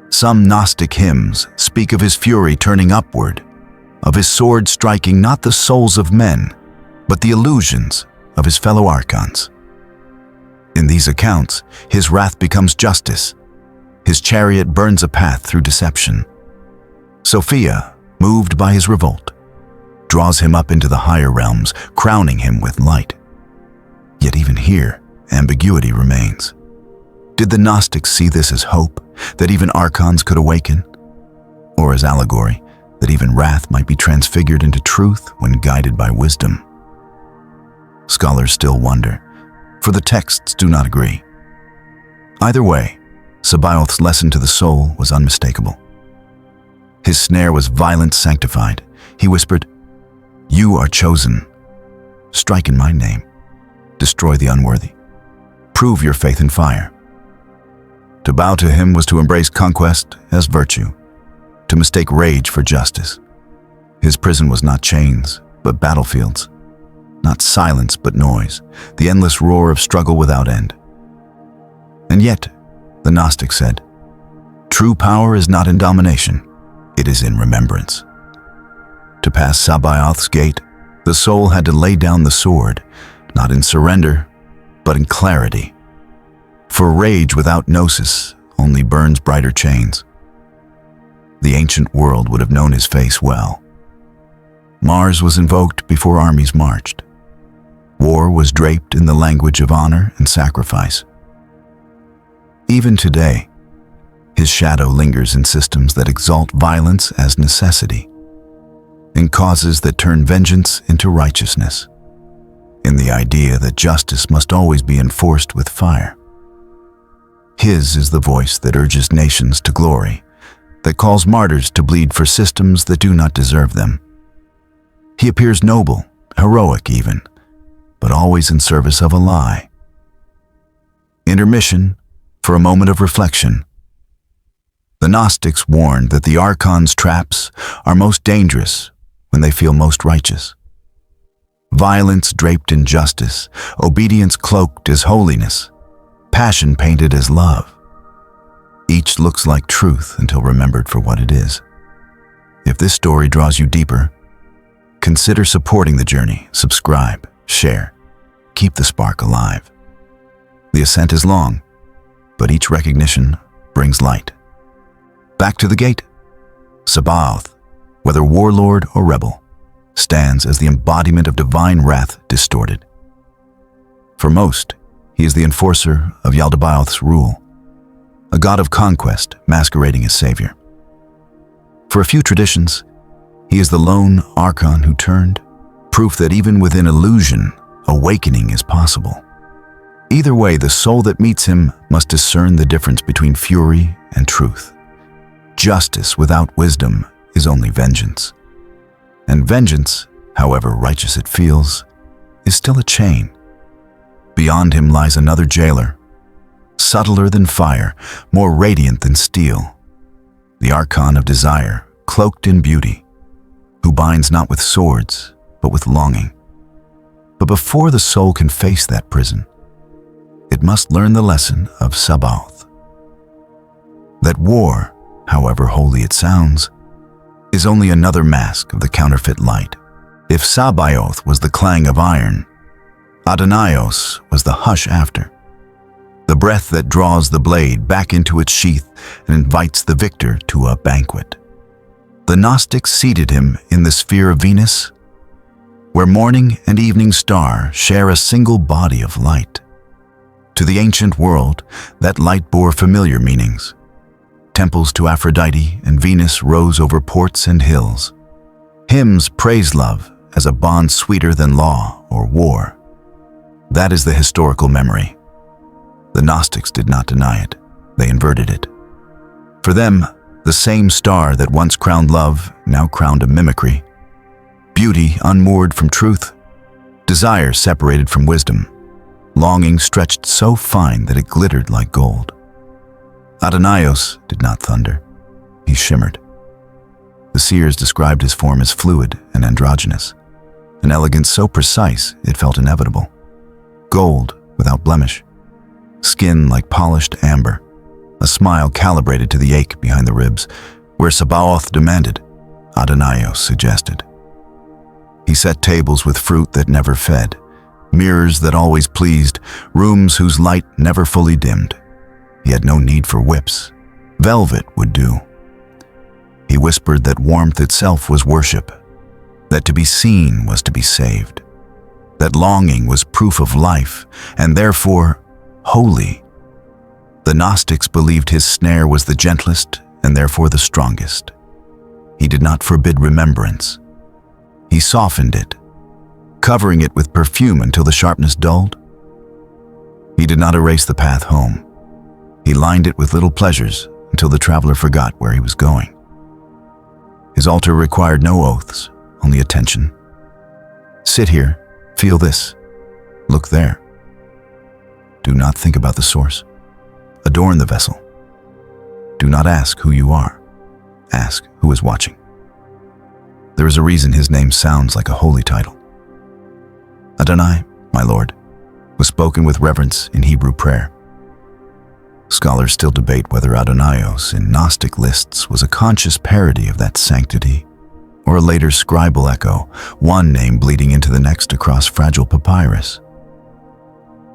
Some Gnostic hymns speak of his fury turning upward, of his sword striking not the souls of men, but the illusions of his fellow archons. In these accounts, his wrath becomes justice. His chariot burns a path through deception. Sophia, moved by his revolt, draws him up into the higher realms, crowning him with light. Yet even here, ambiguity remains. Did the Gnostics see this as hope, that even archons could awaken? Or as allegory, that even wrath might be transfigured into truth when guided by wisdom? Scholars still wonder, for the texts do not agree. Either way, Sabaoth's lesson to the soul was unmistakable. His snare was violence sanctified. He whispered, "You are chosen. Strike in my name. Destroy the unworthy. Prove your faith in fire." To bow to him was to embrace conquest as virtue, to mistake rage for justice. His prison was not chains, but battlefields. Not silence, but noise, the endless roar of struggle without end. And yet, the Gnostic said, true power is not in domination, it is in remembrance. To pass Sabaoth's gate, the soul had to lay down the sword, not in surrender, but in clarity. For rage without gnosis only burns brighter chains. The ancient world would have known his face well. Mars was invoked before armies marched. War was draped in the language of honor and sacrifice. Even today, his shadow lingers in systems that exalt violence as necessity, in causes that turn vengeance into righteousness, in the idea that justice must always be enforced with fire. His is the voice that urges nations to glory, that calls martyrs to bleed for systems that do not deserve them. He appears noble, heroic even, but always in service of a lie. Intermission for a moment of reflection. The Gnostics warned that the Archon's traps are most dangerous when they feel most righteous. Violence draped in justice, obedience cloaked as holiness, passion painted as love. Each looks like truth until remembered for what it is. If this story draws you deeper, consider supporting the journey. Subscribe, share, keep the spark alive. The ascent is long, but each recognition brings light. Back to the gate. Sabaoth, whether warlord or rebel, stands as the embodiment of divine wrath distorted. For most, he is the enforcer of Yaldabaoth's rule, a god of conquest masquerading as savior. For a few traditions, he is the lone archon who turned, proof that even within illusion, awakening is possible. Either way, the soul that meets him must discern the difference between fury and truth. Justice without wisdom is only vengeance. And vengeance, however righteous it feels, is still a chain. Beyond him lies another jailer, subtler than fire, more radiant than steel, the archon of desire, cloaked in beauty, who binds not with swords, but with longing. But before the soul can face that prison, it must learn the lesson of Sabaoth. That war, however holy it sounds, is only another mask of the counterfeit light. If Sabaoth was the clang of iron, Adonios was the hush after, the breath that draws the blade back into its sheath and invites the victor to a banquet. The Gnostics seated him in the sphere of Venus, where morning and evening star share a single body of light. To the ancient world, that light bore familiar meanings. Temples to Aphrodite and Venus rose over ports and hills. Hymns praised love as a bond sweeter than law or war. That is the historical memory. The Gnostics did not deny it. They inverted it. For them, the same star that once crowned love now crowned a mimicry. Beauty unmoored from truth, desire separated from wisdom, longing stretched so fine that it glittered like gold. Adonios did not thunder. He shimmered. The seers described his form as fluid and androgynous, an elegance so precise it felt inevitable. Gold without blemish, skin like polished amber, a smile calibrated to the ache behind the ribs. Where Sabaoth demanded, Adonios suggested. He set tables with fruit that never fed, mirrors that always pleased, rooms whose light never fully dimmed. He had no need for whips. Velvet would do. He whispered that warmth itself was worship, that to be seen was to be saved, that longing was proof of life, and therefore holy. The Gnostics believed his snare was the gentlest and therefore the strongest. He did not forbid remembrance. He softened it, covering it with perfume until the sharpness dulled. He did not erase the path home. He lined it with little pleasures until the traveler forgot where he was going. His altar required no oaths, only attention. Sit here, feel this, look there. Do not think about the source. Adorn the vessel. Do not ask who you are. Ask who is watching. There is a reason his name sounds like a holy title. Adonai, my Lord, was spoken with reverence in Hebrew prayer. Scholars still debate whether Adonios in Gnostic lists was a conscious parody of that sanctity, or a later scribal echo, one name bleeding into the next across fragile papyrus.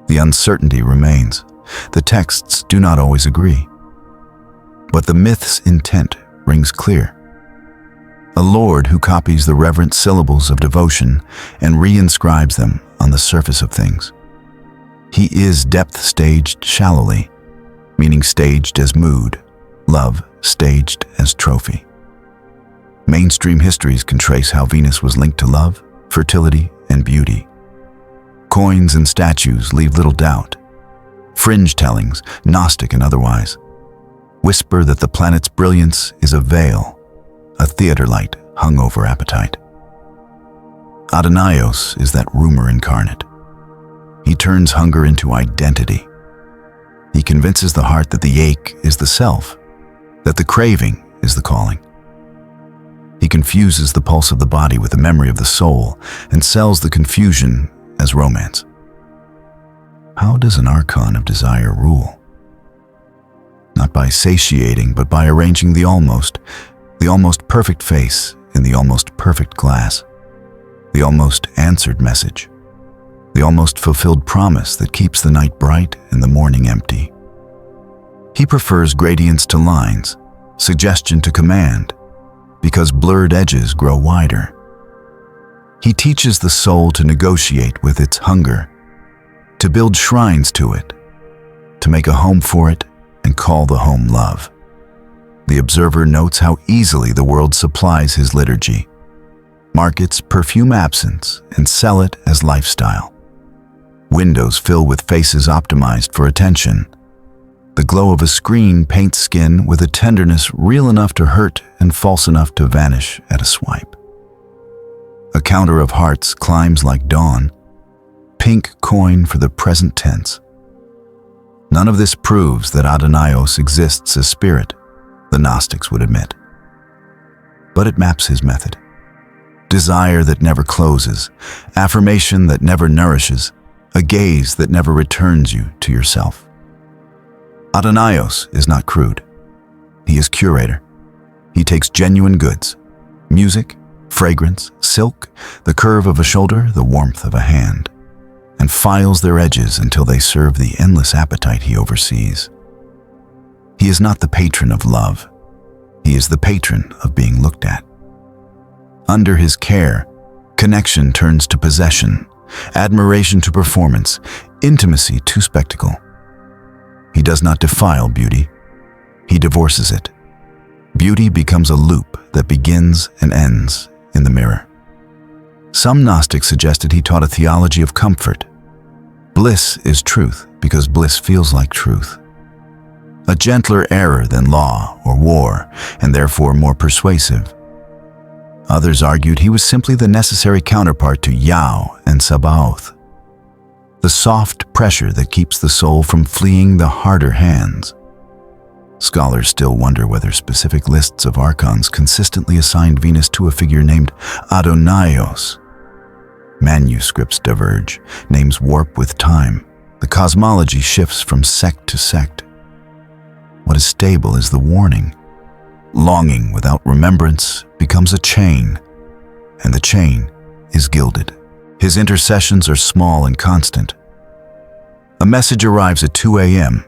The uncertainty remains. The texts do not always agree. But the myth's intent rings clear. A Lord who copies the reverent syllables of devotion and reinscribes them on the surface of things. He is depth staged shallowly, meaning staged as mood, love staged as trophy. Mainstream histories can trace how Venus was linked to love, fertility, and beauty. Coins and statues leave little doubt. Fringe tellings, Gnostic and otherwise, whisper that the planet's brilliance is a veil, a theater light hung over appetite. Adonios is that rumor incarnate. He turns hunger into identity. He convinces the heart that the ache is the self, that the craving is the calling. He confuses the pulse of the body with the memory of the soul and sells the confusion as romance. How does an archon of desire rule? Not by satiating, but by arranging the almost perfect face in the almost perfect glass, the almost answered message, the almost fulfilled promise that keeps the night bright and the morning empty. He prefers gradients to lines, suggestion to command, because blurred edges grow wider. He teaches the soul to negotiate with its hunger, to build shrines to it, to make a home for it and call the home love. The observer notes how easily the world supplies his liturgy, markets perfume absence and sell it as lifestyle. Windows fill with faces optimized for attention. The glow of a screen paints skin with a tenderness real enough to hurt and false enough to vanish at a swipe. A counter of hearts climbs like dawn, pink coin for the present tense. None of this proves that Adonios exists as spirit, the Gnostics would admit. But it maps his method. Desire that never closes, affirmation that never nourishes, a gaze that never returns you to yourself. Adonios is not crude. He is curator. He takes genuine goods, music, fragrance, silk, the curve of a shoulder, the warmth of a hand, and files their edges until they serve the endless appetite he oversees. He is not the patron of love. He is the patron of being looked at. Under his care, connection turns to possession, admiration to performance, intimacy to spectacle. He does not defile beauty. He divorces it. Beauty becomes a loop that begins and ends in the mirror. Some Gnostics suggested he taught a theology of comfort. Bliss is truth because bliss feels like truth. A gentler error than law or war, and therefore more persuasive. Others argued he was simply the necessary counterpart to Yao and Sabaoth, the soft pressure that keeps the soul from fleeing the harder hands. Scholars still wonder whether specific lists of archons consistently assigned Venus to a figure named Adonios. Manuscripts diverge, names warp with time. The cosmology shifts from sect to sect. What is stable is the warning. Longing without remembrance becomes a chain, and the chain is gilded. His intercessions are small and constant. A message arrives at 2 a.m.,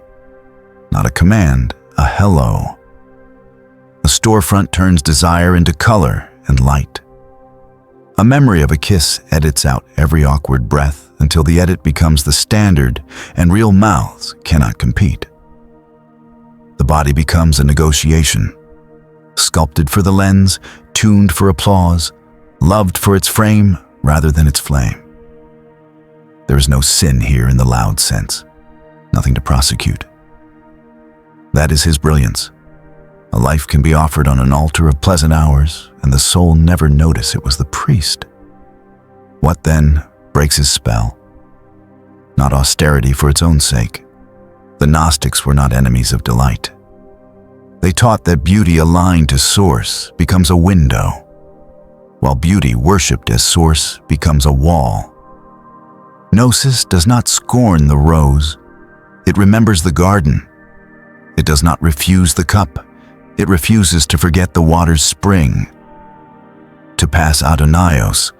not a command, a hello. A storefront turns desire into color and light. A memory of a kiss edits out every awkward breath until the edit becomes the standard and real mouths cannot compete. The body becomes a negotiation, sculpted for the lens, tuned for applause, loved for its frame rather than its flame. There is no sin here in the loud sense, nothing to prosecute. That is his brilliance. A life can be offered on an altar of pleasant hours, and the soul never notice it was the priest. What then breaks his spell? Not austerity for its own sake. The Gnostics were not enemies of delight. They taught that beauty aligned to source becomes a window, while beauty worshipped as source becomes a wall. Gnosis does not scorn the rose. It remembers the garden. It does not refuse the cup. It refuses to forget the water's spring. To pass Adonios,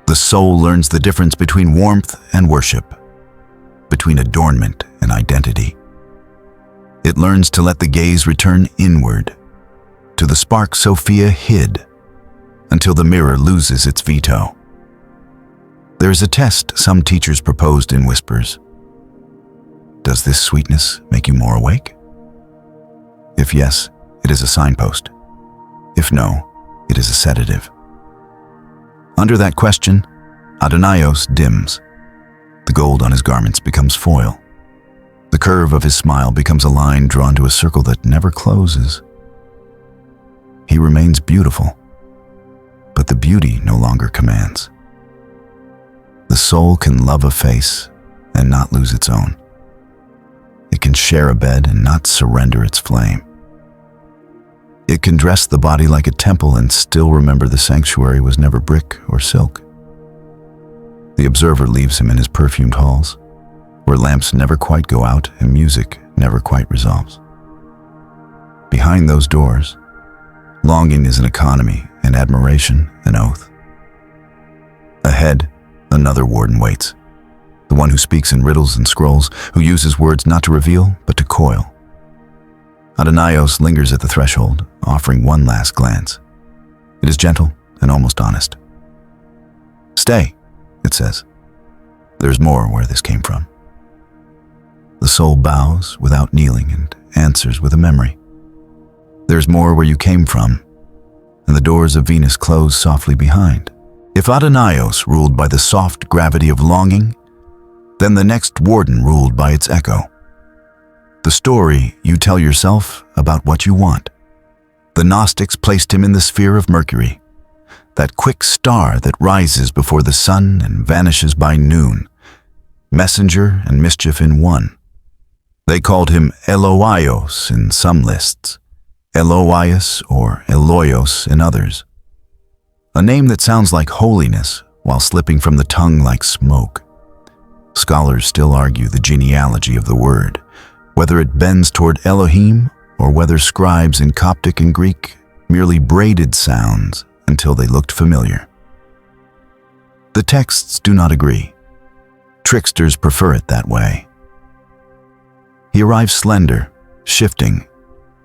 the soul learns the difference between warmth and worship, between adornment and identity. It learns to let the gaze return inward, to the spark Sophia hid, until the mirror loses its veto. There is a test some teachers proposed in whispers. Does this sweetness make you more awake? If yes, it is a signpost. If no, it is a sedative. Under that question, Adonios dims. The gold on his garments becomes foil. The curve of his smile becomes a line drawn to a circle that never closes. He remains beautiful, but the beauty no longer commands. The soul can love a face and not lose its own. It can share a bed and not surrender its flame. It can dress the body like a temple and still remember the sanctuary was never brick or silk. The observer leaves him in his perfumed halls, where lamps never quite go out and music never quite resolves. Behind those doors, longing is an economy and admiration an oath. Ahead, another warden waits, the one who speaks in riddles and scrolls, who uses words not to reveal but to coil. Adonios lingers at the threshold, offering one last glance. It is gentle and almost honest. "Stay," it says. "There's more where this came from." The soul bows without kneeling and answers with a memory. There's more where you came from, and the doors of Venus close softly behind. If Adonios ruled by the soft gravity of longing, then the next warden ruled by its echo. The story you tell yourself about what you want. The Gnostics placed him in the sphere of Mercury, that quick star that rises before the sun and vanishes by noon, messenger and mischief in one. They called him Eloios in some lists, Eloios or Eloios in others. A name that sounds like holiness while slipping from the tongue like smoke. Scholars still argue the genealogy of the word, whether it bends toward Elohim or whether scribes in Coptic and Greek merely braided sounds until they looked familiar. The texts do not agree. Tricksters prefer it that way. He arrives slender, shifting,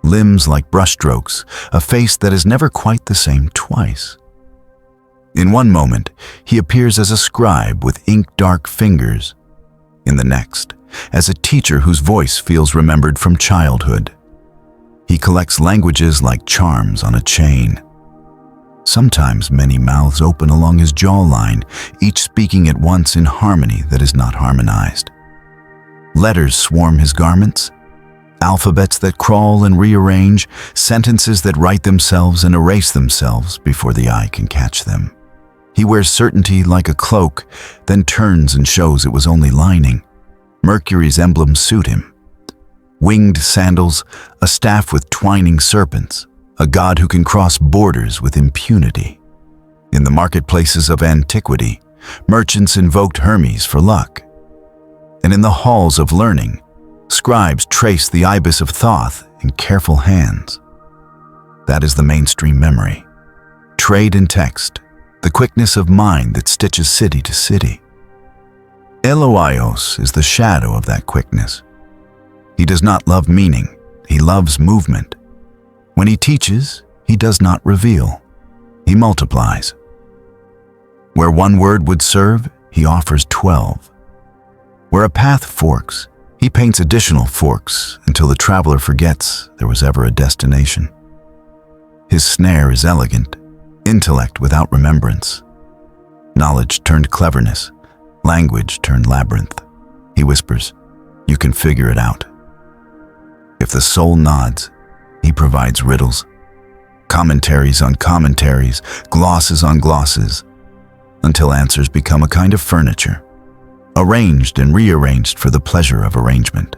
limbs like brushstrokes, a face that is never quite the same twice. In one moment, he appears as a scribe with ink-dark fingers. In the next, as a teacher whose voice feels remembered from childhood. He collects languages like charms on a chain. Sometimes many mouths open along his jawline, each speaking at once in harmony that is not harmonized. Letters swarm his garments, alphabets that crawl and rearrange, sentences that write themselves and erase themselves before the eye can catch them. He wears certainty like a cloak, then turns and shows it was only lining. Mercury's emblems suit him. Winged sandals, a staff with twining serpents, a god who can cross borders with impunity. In the marketplaces of antiquity, merchants invoked Hermes for luck. And in the halls of learning, scribes traced the ibis of Thoth in careful hands. That is the mainstream memory. Trade in text, the quickness of mind that stitches city to city. Eloios is the shadow of that quickness. He does not love meaning, he loves movement. When he teaches, he does not reveal, he multiplies. Where one word would serve, he offers 12. Where a path forks, he paints additional forks until the traveler forgets there was ever a destination. His snare is elegant, intellect without remembrance. Knowledge turned cleverness, language turned labyrinth. He whispers, "You can figure it out." If the soul nods, he provides riddles, commentaries on commentaries, glosses on glosses, until answers become a kind of furniture, arranged and rearranged for the pleasure of arrangement.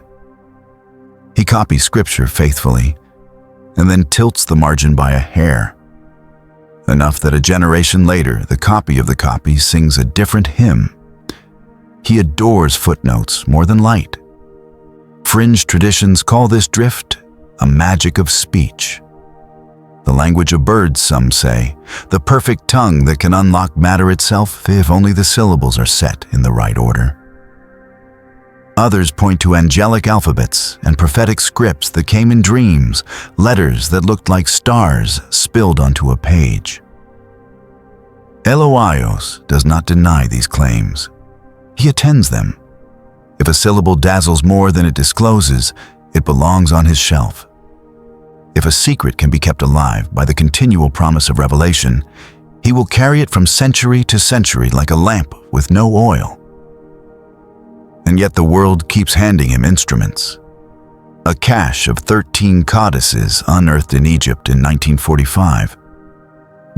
He copies scripture faithfully, and then tilts the margin by a hair, enough that a generation later the copy of the copy sings a different hymn. He adores footnotes more than light. Fringe traditions call this drift a magic of speech. The language of birds, some say, the perfect tongue that can unlock matter itself if only the syllables are set in the right order. Others point to angelic alphabets and prophetic scripts that came in dreams, letters that looked like stars spilled onto a page. Eloios does not deny these claims. He attends them. If a syllable dazzles more than it discloses, it belongs on his shelf. If a secret can be kept alive by the continual promise of revelation, he will carry it from century to century like a lamp with no oil. And yet the world keeps handing him instruments. A cache of 13 codices unearthed in Egypt in 1945.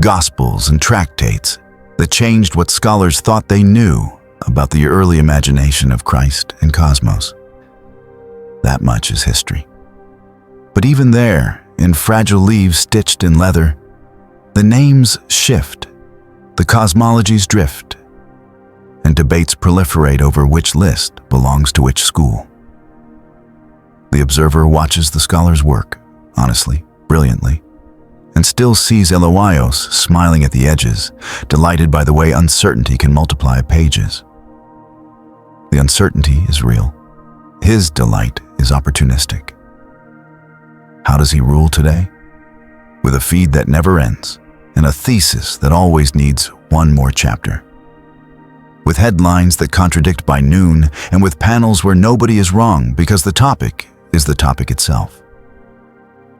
Gospels and tractates that changed what scholars thought they knew about the early imagination of Christ and cosmos. That much is history. But even there, in fragile leaves stitched in leather, the names shift, the cosmologies drift, and debates proliferate over which list belongs to which school. The observer watches the scholar's work, honestly, brilliantly, and still sees Eloios smiling at the edges, delighted by the way uncertainty can multiply pages. The uncertainty is real. His delight is opportunistic. How does he rule today? With a feed that never ends and a thesis that always needs one more chapter. With headlines that contradict by noon and with panels where nobody is wrong because the topic is the topic itself.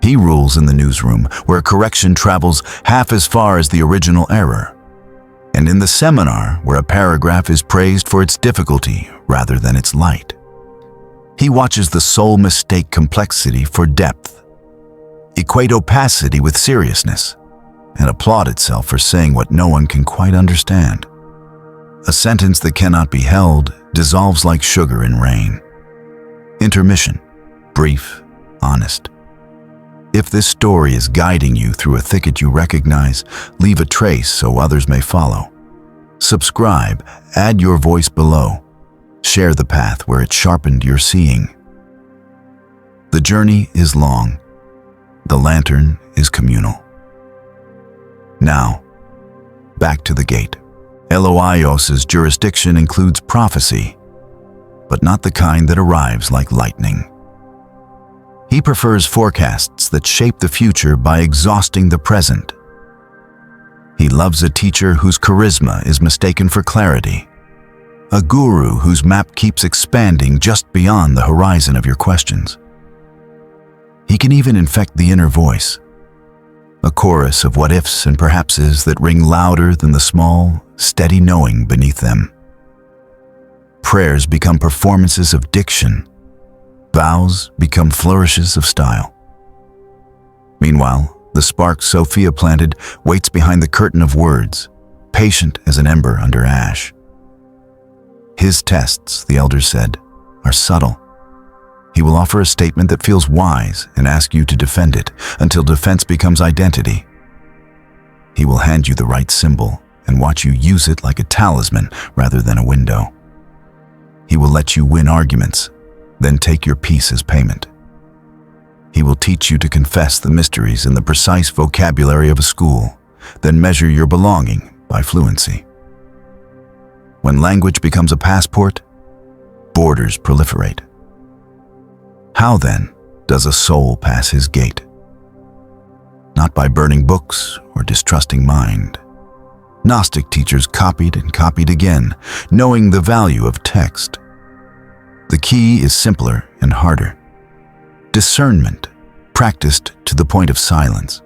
He rules in the newsroom where correction travels half as far as the original error, and in the seminar where a paragraph is praised for its difficulty rather than its light. He watches the soul mistake complexity for depth, equate opacity with seriousness, and applaud itself for saying what no one can quite understand. A sentence that cannot be held dissolves like sugar in rain. Intermission, brief, honest. If this story is guiding you through a thicket you recognize, leave a trace so others may follow. Subscribe, add your voice below. Share the path where it sharpened your seeing. The journey is long. The lantern is communal. Now, back to the gate. Eloios' jurisdiction includes prophecy, but not the kind that arrives like lightning. He prefers forecasts that shape the future by exhausting the present. He loves a teacher whose charisma is mistaken for clarity, a guru whose map keeps expanding just beyond the horizon of your questions. He can even infect the inner voice, a chorus of what-ifs and perhapses that ring louder than the small, steady knowing beneath them. Prayers become performances of diction. Vows become flourishes of style. Meanwhile, the spark Sophia planted waits behind the curtain of words, patient as an ember under ash. His tests, the elders said, are subtle. He will offer a statement that feels wise and ask you to defend it until defense becomes identity. He will hand you the right symbol and watch you use it like a talisman rather than a window. He will let you win arguments, then take your peace as payment. He will teach you to confess the mysteries in the precise vocabulary of a school, then measure your belonging by fluency. When language becomes a passport, borders proliferate. How then does a soul pass his gate? Not by burning books or distrusting mind. Gnostic teachers copied and copied again, knowing the value of text. The key is simpler and harder. Discernment, practiced to the point of silence.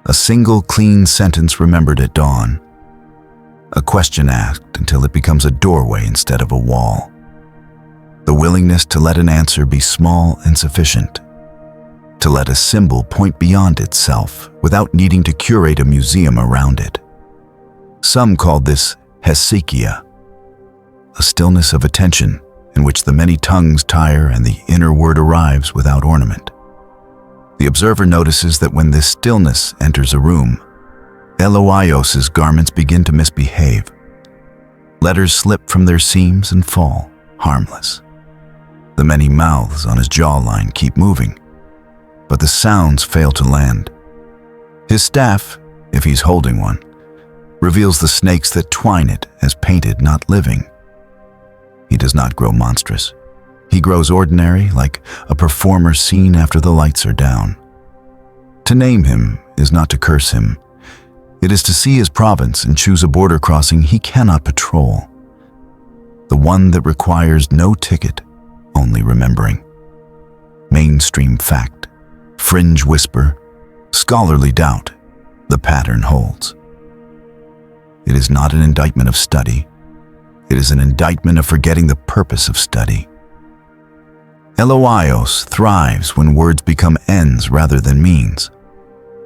A single clean sentence remembered at dawn. A question asked until it becomes a doorway instead of a wall. The willingness to let an answer be small and sufficient. To let a symbol point beyond itself without needing to curate a museum around it. Some called this hesychia, a stillness of attention in which the many tongues tire and the inner word arrives without ornament. The observer notices that when this stillness enters a room, Eloios' garments begin to misbehave. Letters slip from their seams and fall, harmless. The many mouths on his jawline keep moving, but the sounds fail to land. His staff, if he's holding one, reveals the snakes that twine it as painted, not living. He does not grow monstrous. He grows ordinary, like a performer seen after the lights are down. To name him is not to curse him. It is to see his province and choose a border crossing he cannot patrol. The one that requires no ticket, only remembering. Mainstream fact, fringe whisper, scholarly doubt, the pattern holds. It is not an indictment of study. It is an indictment of forgetting the purpose of study. Eloios thrives when words become ends rather than means,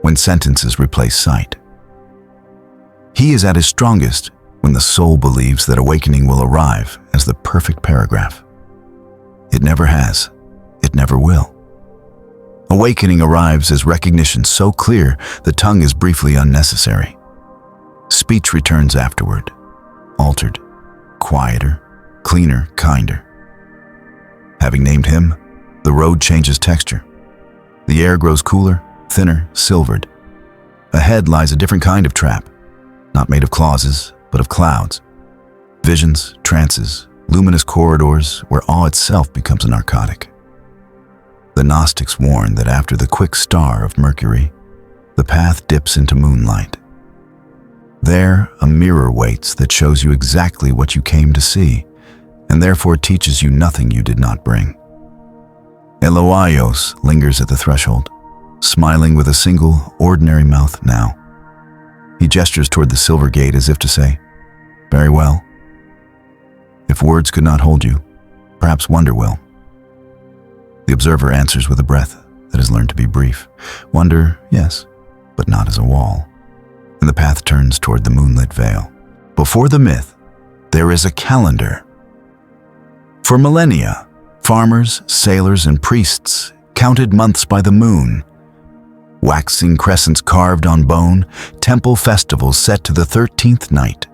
when sentences replace sight. He is at his strongest when the soul believes that awakening will arrive as the perfect paragraph. It never has. It never will. Awakening arrives as recognition so clear the tongue is briefly unnecessary. Speech returns afterward, altered, quieter, cleaner, kinder. Having named him, the road changes texture. The air grows cooler, thinner, silvered. Ahead lies a different kind of trap, not made of clauses, but of clouds. Visions, trances, luminous corridors where awe itself becomes a narcotic. The Gnostics warn that after the quick star of Mercury, the path dips into moonlight. There, a mirror waits that shows you exactly what you came to see, and therefore teaches you nothing you did not bring. Eloios lingers at the threshold, smiling with a single, ordinary mouth now. He gestures toward the silver gate as if to say, "Very well. If words could not hold you, perhaps wonder will." The observer answers with a breath that has learned to be brief. Wonder, yes, but not as a wall. And the path turns toward the moonlit veil. Before the myth, there is a calendar. For millennia, farmers, sailors, and priests counted months by the moon. Waxing crescents carved on bone, temple festivals set to the 13th night,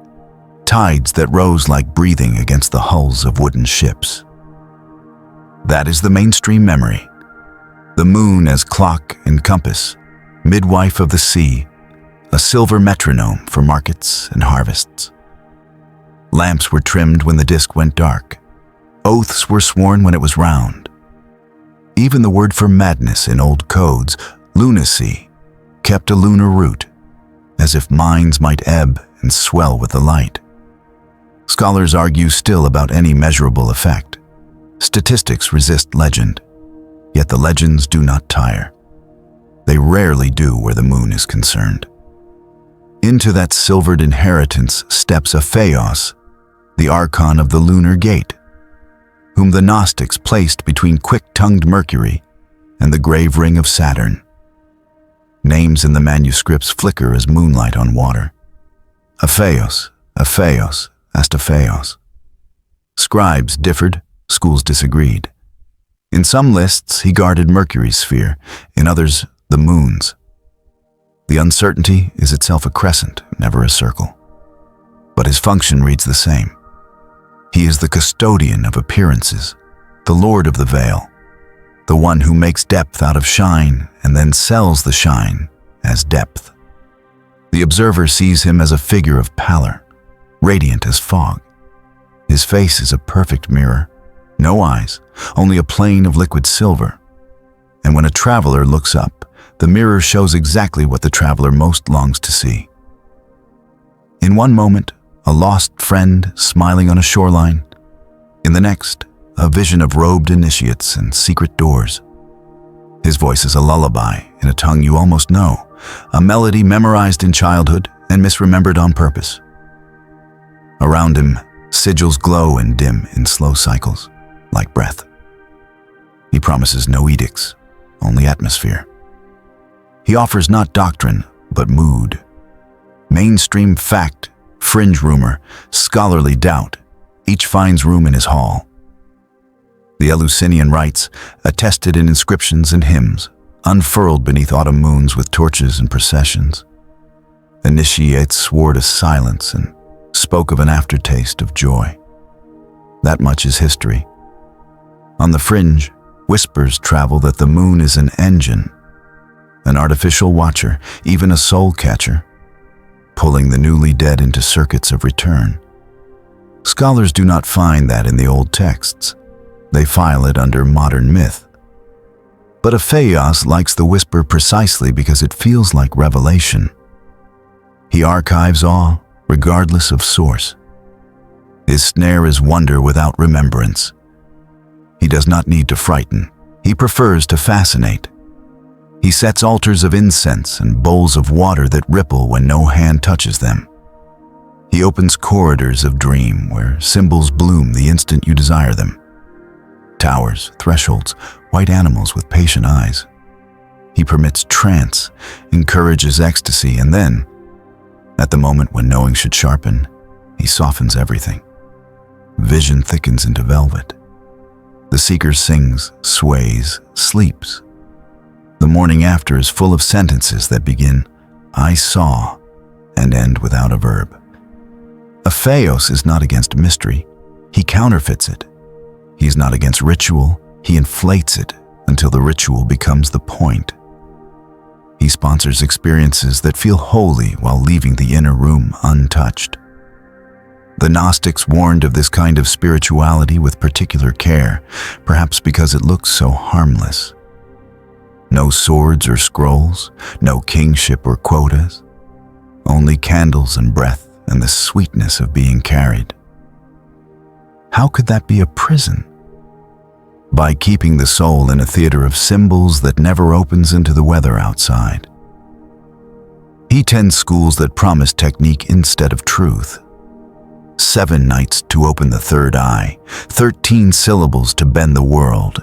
tides that rose like breathing against the hulls of wooden ships. That is the mainstream memory. The moon as clock and compass, midwife of the sea, a silver metronome for markets and harvests. Lamps were trimmed when the disk went dark. Oaths were sworn when it was round. Even the word for madness in old codes, lunacy, kept a lunar root, as if minds might ebb and swell with the light. Scholars argue still about any measurable effect. Statistics resist legend, yet the legends do not tire. They rarely do where the moon is concerned. Into that silvered inheritance steps Afios, the archon of the lunar gate, whom the Gnostics placed between quick-tongued Mercury and the grave ring of Saturn. Names in the manuscripts flicker as moonlight on water. Afios, Afios, Afios. Scribes differed, schools disagreed. In some lists, he guarded Mercury's sphere, in others, the moon's. The uncertainty is itself a crescent, never a circle. But his function reads the same. He is the custodian of appearances, the lord of the veil, the one who makes depth out of shine and then sells the shine as depth. The observer sees him as a figure of pallor, radiant as fog. His face is a perfect mirror, no eyes, only a plane of liquid silver. And when a traveler looks up, the mirror shows exactly what the traveler most longs to see. In one moment, a lost friend smiling on a shoreline. In the next, a vision of robed initiates and secret doors. His voice is a lullaby in a tongue you almost know, a melody memorized in childhood and misremembered on purpose. Around him, sigils glow and dim in slow cycles, like breath. He promises no edicts, only atmosphere. He offers not doctrine, but mood. Mainstream fact, fringe rumor, scholarly doubt, each finds room in his hall. The Eleusinian rites, attested in inscriptions and hymns, unfurled beneath autumn moons with torches and processions. Initiates swore to silence and spoke of an aftertaste of joy. That much is history. On the fringe, whispers travel that the moon is an engine, an artificial watcher, even a soul catcher, pulling the newly dead into circuits of return. Scholars do not find that in the old texts. They file it under modern myth. But Afios likes the whisper precisely because it feels like revelation. He archives awe, regardless of source. His snare is wonder without remembrance. He does not need to frighten. He prefers to fascinate. He sets altars of incense and bowls of water that ripple when no hand touches them. He opens corridors of dream where symbols bloom the instant you desire them. Towers, thresholds, white animals with patient eyes. He permits trance, encourages ecstasy, and then, at the moment when knowing should sharpen, he softens everything. Vision thickens into velvet. The seeker sings, sways, sleeps. The morning after is full of sentences that begin, "I saw," and end without a verb. Afios is not against mystery. He counterfeits it. He is not against ritual. He inflates it until the ritual becomes the point. He sponsors experiences that feel holy while leaving the inner room untouched. The Gnostics warned of this kind of spirituality with particular care, perhaps because it looks so harmless. No swords or scrolls, no kingship or quotas, only candles and breath and the sweetness of being carried. How could that be a prison? By keeping the soul in a theater of symbols that never opens into the weather outside. He tends schools that promise technique instead of truth. 7 nights to open the third eye, 13 syllables to bend the world.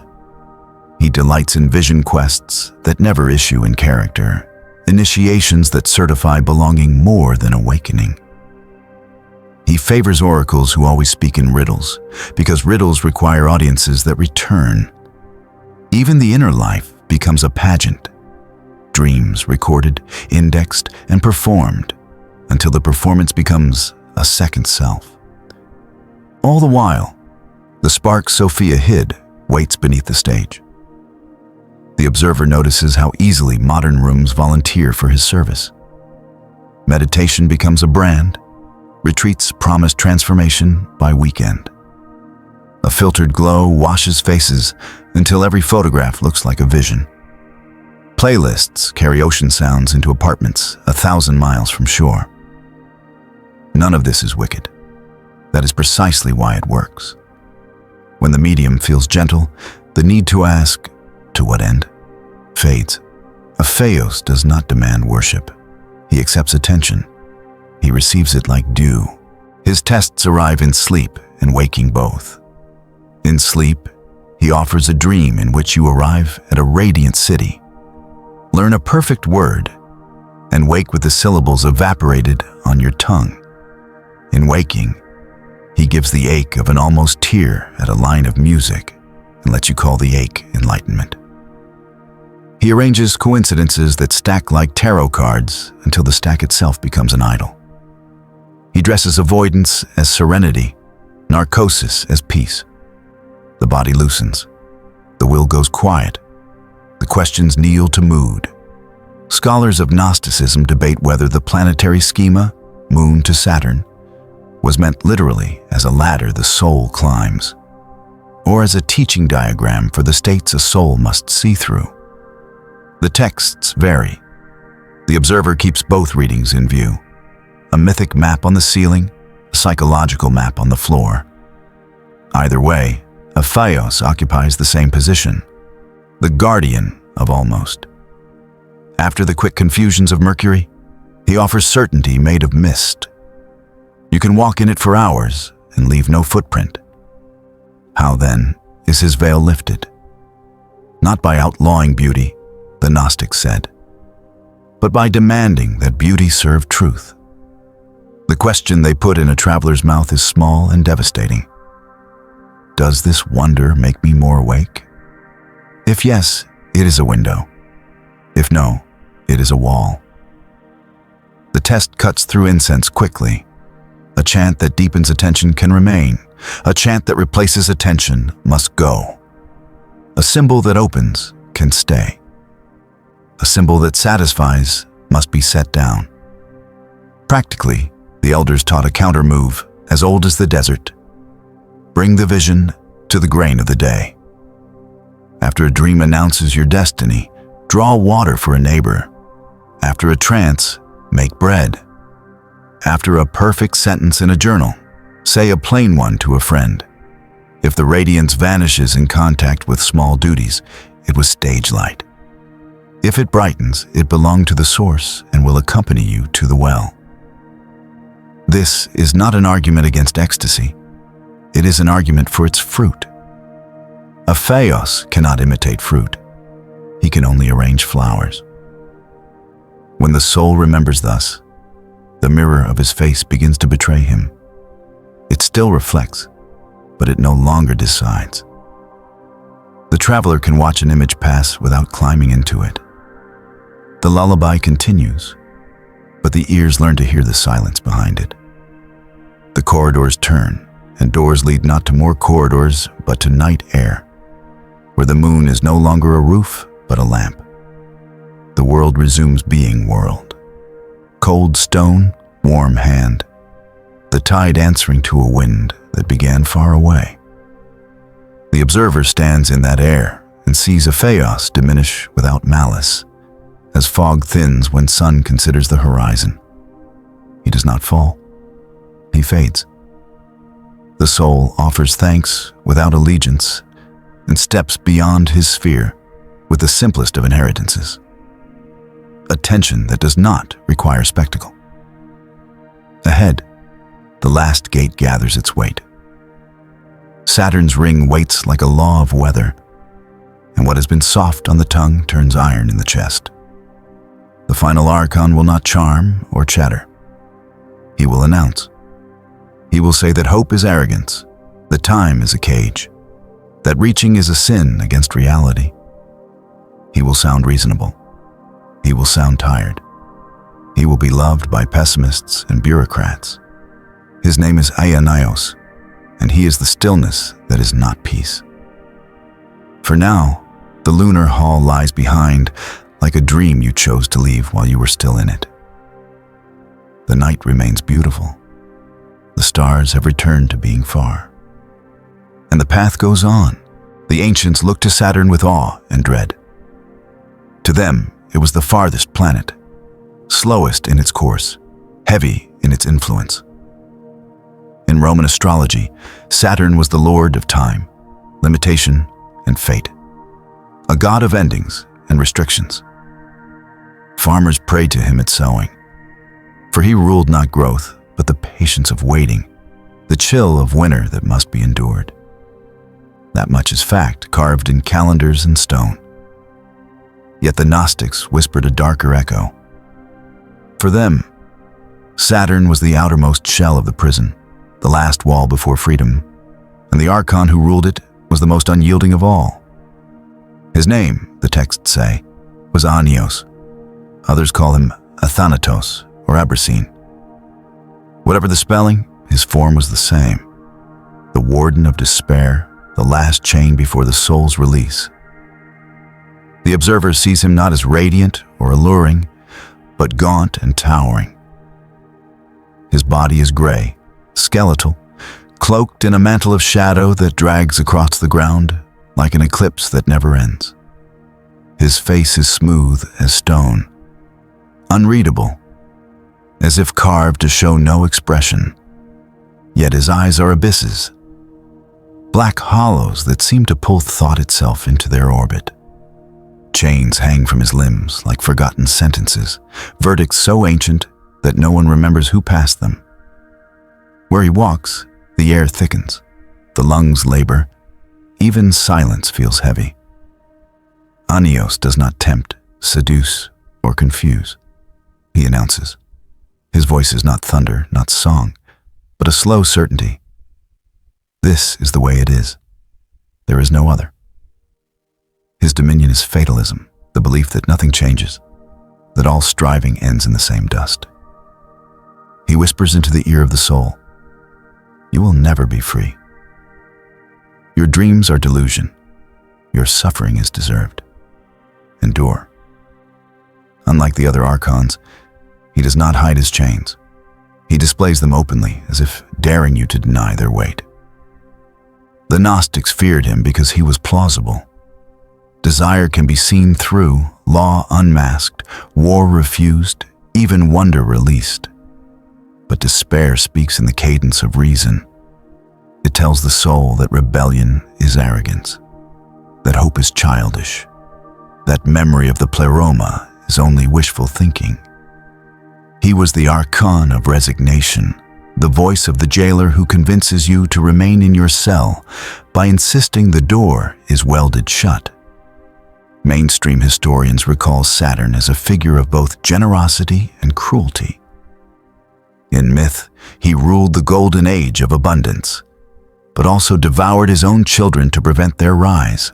He delights in vision quests that never issue in character, initiations that certify belonging more than awakening. He favors oracles who always speak in riddles, because riddles require audiences that return. Even the inner life becomes a pageant. Dreams recorded, indexed, and performed, until the performance becomes a second self. All the while, the spark Sophia hid waits beneath the stage. The observer notices how easily modern rooms volunteer for his service. Meditation becomes a brand. Retreats promise transformation by weekend. A filtered glow washes faces until every photograph looks like a vision. Playlists carry ocean sounds into apartments 1,000 miles from shore. None of this is wicked. That is precisely why it works. When the medium feels gentle, the need to ask, "To what end?" fades. Afios does not demand worship. He accepts attention. He receives it like dew. His tests arrive in sleep and waking both. In sleep, he offers a dream in which you arrive at a radiant city. Learn a perfect word and wake with the syllables evaporated on your tongue. In waking, he gives the ache of an almost tear at a line of music and lets you call the ache enlightenment. He arranges coincidences that stack like tarot cards until the stack itself becomes an idol. He dresses avoidance as serenity, narcosis as peace. The body loosens. The will goes quiet. The questions kneel to mood. Scholars of Gnosticism debate whether the planetary schema, moon to Saturn, was meant literally as a ladder the soul climbs, or as a teaching diagram for the states a soul must see through. The texts vary. The observer keeps both readings in view. A mythic map on the ceiling, a psychological map on the floor. Either way, Afios occupies the same position, the guardian of almost. After the quick confusions of Mercury, he offers certainty made of mist. You can walk in it for hours and leave no footprint. How then is his veil lifted? Not by outlawing beauty, the Gnostics said, but by demanding that beauty serve truth. The question they put in a traveler's mouth is small and devastating. Does this wonder make me more awake? If yes, it is a window. If no, it is a wall. The test cuts through incense quickly. A chant that deepens attention can remain. A chant that replaces attention must go. A symbol that opens can stay. A symbol that satisfies must be set down. Practically, the elders taught a counter move as old as the desert. Bring the vision to the grain of the day. After a dream announces your destiny, draw water for a neighbor. After a trance, make bread. After a perfect sentence in a journal, say a plain one to a friend. If the radiance vanishes in contact with small duties, it was stage light. If it brightens, it belonged to the source and will accompany you to the well. This is not an argument against ecstasy. It is an argument for its fruit. Afios cannot imitate fruit. He can only arrange flowers. When the soul remembers thus, the mirror of his face begins to betray him. It still reflects, but it no longer decides. The traveler can watch an image pass without climbing into it. The lullaby continues, but the ears learn to hear the silence behind it. The corridors turn, and doors lead not to more corridors, but to night air, where the moon is no longer a roof, but a lamp. The world resumes being world. Cold stone, warm hand, the tide answering to a wind that began far away. The observer stands in that air and sees Afios diminish without malice, as fog thins when sun considers the horizon. He does not fall. He fades. The soul offers thanks without allegiance and steps beyond his sphere with the simplest of inheritances. Attention that does not require spectacle. Ahead, the last gate gathers its weight. Saturn's ring waits like a law of weather, and what has been soft on the tongue turns iron in the chest. The final archon will not charm or chatter. He will announce. He will say that hope is arrogance, that time is a cage, that reaching is a sin against reality. He will sound reasonable. He will sound tired. He will be loved by pessimists and bureaucrats. His name is Anios, and he is the stillness that is not peace. For now, the lunar hall lies behind, like a dream you chose to leave while you were still in it. The night remains beautiful. The stars have returned to being far. And the path goes on. The ancients look to Saturn with awe and dread. To them, it was the farthest planet, slowest in its course, heavy in its influence. In Roman astrology, Saturn was the lord of time, limitation, and fate, a god of endings and restrictions. Farmers prayed to him at sowing, for he ruled not growth, but the patience of waiting, the chill of winter that must be endured. That much is fact, carved in calendars and stone. Yet the Gnostics whispered a darker echo. For them, Saturn was the outermost shell of the prison, the last wall before freedom, and the archon who ruled it was the most unyielding of all. His name, the texts say, was Anios. Others call him Athanatos or Abracine. Whatever the spelling, his form was the same. The warden of despair, the last chain before the soul's release. The observer sees him not as radiant or alluring, but gaunt and towering. His body is gray, skeletal, cloaked in a mantle of shadow that drags across the ground like an eclipse that never ends. His face is smooth as stone, unreadable, as if carved to show no expression. Yet his eyes are abysses, black hollows that seem to pull thought itself into their orbit. Chains hang from his limbs like forgotten sentences, verdicts so ancient that no one remembers who passed them. Where he walks, the air thickens, the lungs labor, even silence feels heavy. Anios does not tempt, seduce, or confuse. He announces. His voice is not thunder, not song, but a slow certainty. This is the way it is. There is no other. His dominion is fatalism, the belief that nothing changes, that all striving ends in the same dust. He whispers into the ear of the soul, "You will never be free. Your dreams are delusion. Your suffering is deserved. Endure." Unlike the other archons, he does not hide his chains. He displays them openly, as if daring you to deny their weight. The Gnostics feared him because he was plausible. Desire can be seen through, law unmasked, war refused, even wonder released. But despair speaks in the cadence of reason. It tells the soul that rebellion is arrogance, that hope is childish, that memory of the Pléroma is only wishful thinking. He was the archon of resignation, the voice of the jailer who convinces you to remain in your cell by insisting the door is welded shut. Mainstream historians recall Saturn as a figure of both generosity and cruelty. In myth, he ruled the golden age of abundance, but also devoured his own children to prevent their rise.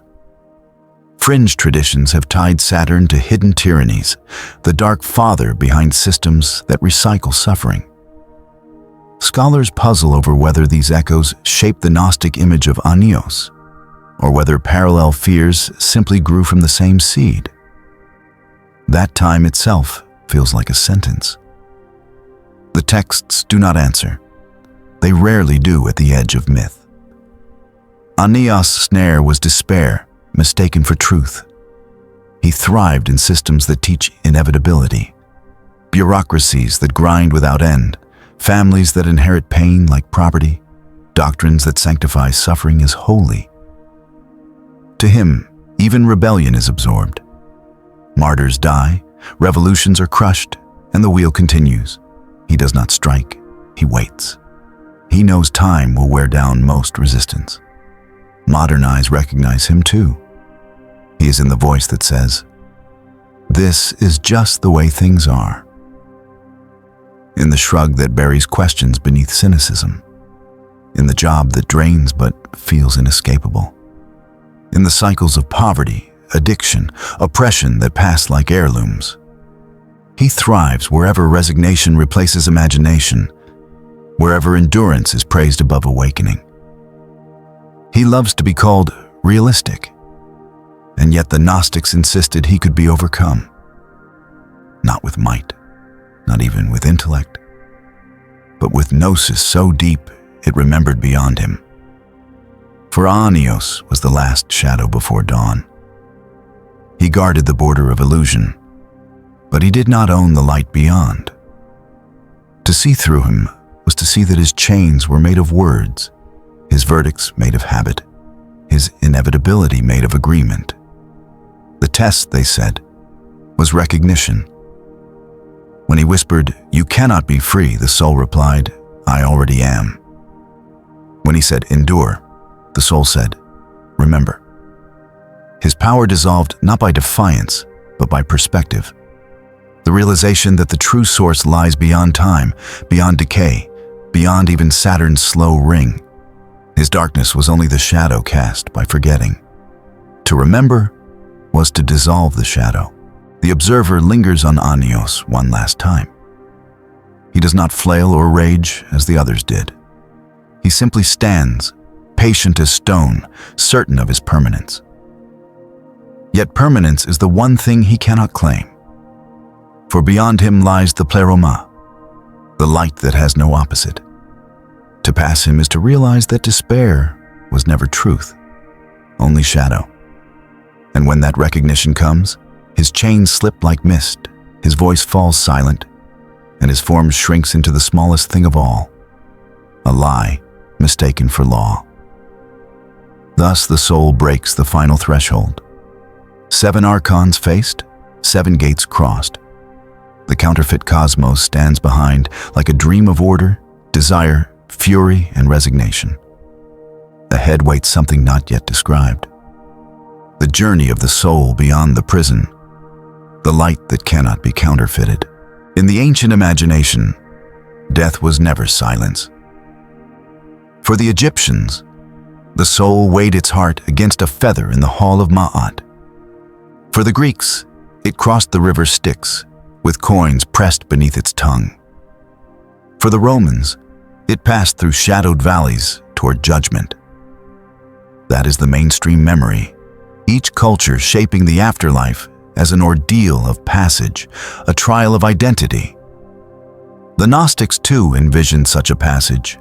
Fringe traditions have tied Saturn to hidden tyrannies, the dark father behind systems that recycle suffering. Scholars puzzle over whether these echoes shape the Gnostic image of Anios, or whether parallel fears simply grew from the same seed. That time itself feels like a sentence. The texts do not answer. They rarely do at the edge of myth. Anios' snare was despair, mistaken for truth. He thrived in systems that teach inevitability, bureaucracies that grind without end, families that inherit pain like property, doctrines that sanctify suffering as holy. To him, even rebellion is absorbed. Martyrs die, revolutions are crushed, and the wheel continues. He does not strike, he waits. He knows time will wear down most resistance. Modern eyes recognize him too. He is in the voice that says, "This is just the way things are." In the shrug that buries questions beneath cynicism. In the job that drains but feels inescapable. In the cycles of poverty, addiction, oppression that pass like heirlooms. He thrives wherever resignation replaces imagination, wherever endurance is praised above awakening. He loves to be called realistic, and yet the Gnostics insisted he could be overcome. Not with might, not even with intellect, but with gnosis so deep it remembered beyond him. For Anios was the last shadow before dawn. He guarded the border of illusion, but he did not own the light beyond. To see through him was to see that his chains were made of words, his verdicts made of habit, his inevitability made of agreement. The test, they said, was recognition. When he whispered, "You cannot be free," the soul replied, "I already am." When he said, "Endure," the soul said, "Remember." His power dissolved not by defiance, but by perspective. The realization that the true source lies beyond time, beyond decay, beyond even Saturn's slow ring. His darkness was only the shadow cast by forgetting. To remember was to dissolve the shadow. The observer lingers on Anios one last time. He does not flail or rage as the others did. He simply stands, patient as stone, certain of his permanence. Yet permanence is the one thing he cannot claim. For beyond him lies the Pléroma, the light that has no opposite. To pass him is to realize that despair was never truth, only shadow. And when that recognition comes, his chains slip like mist, his voice falls silent, and his form shrinks into the smallest thing of all, a lie mistaken for law. Thus the soul breaks the final threshold. 7 archons faced, 7 gates crossed. The counterfeit cosmos stands behind like a dream of order, desire, fury, and resignation. Ahead waits something not yet described. The journey of the soul beyond the prison, the light that cannot be counterfeited. In the ancient imagination, death was never silence. For the Egyptians, the soul weighed its heart against a feather in the hall of Ma'at. For the Greeks, it crossed the river Styx, with coins pressed beneath its tongue. For the Romans, it passed through shadowed valleys toward judgment. That is the mainstream memory, each culture shaping the afterlife as an ordeal of passage, a trial of identity. The Gnostics too envisioned such a passage,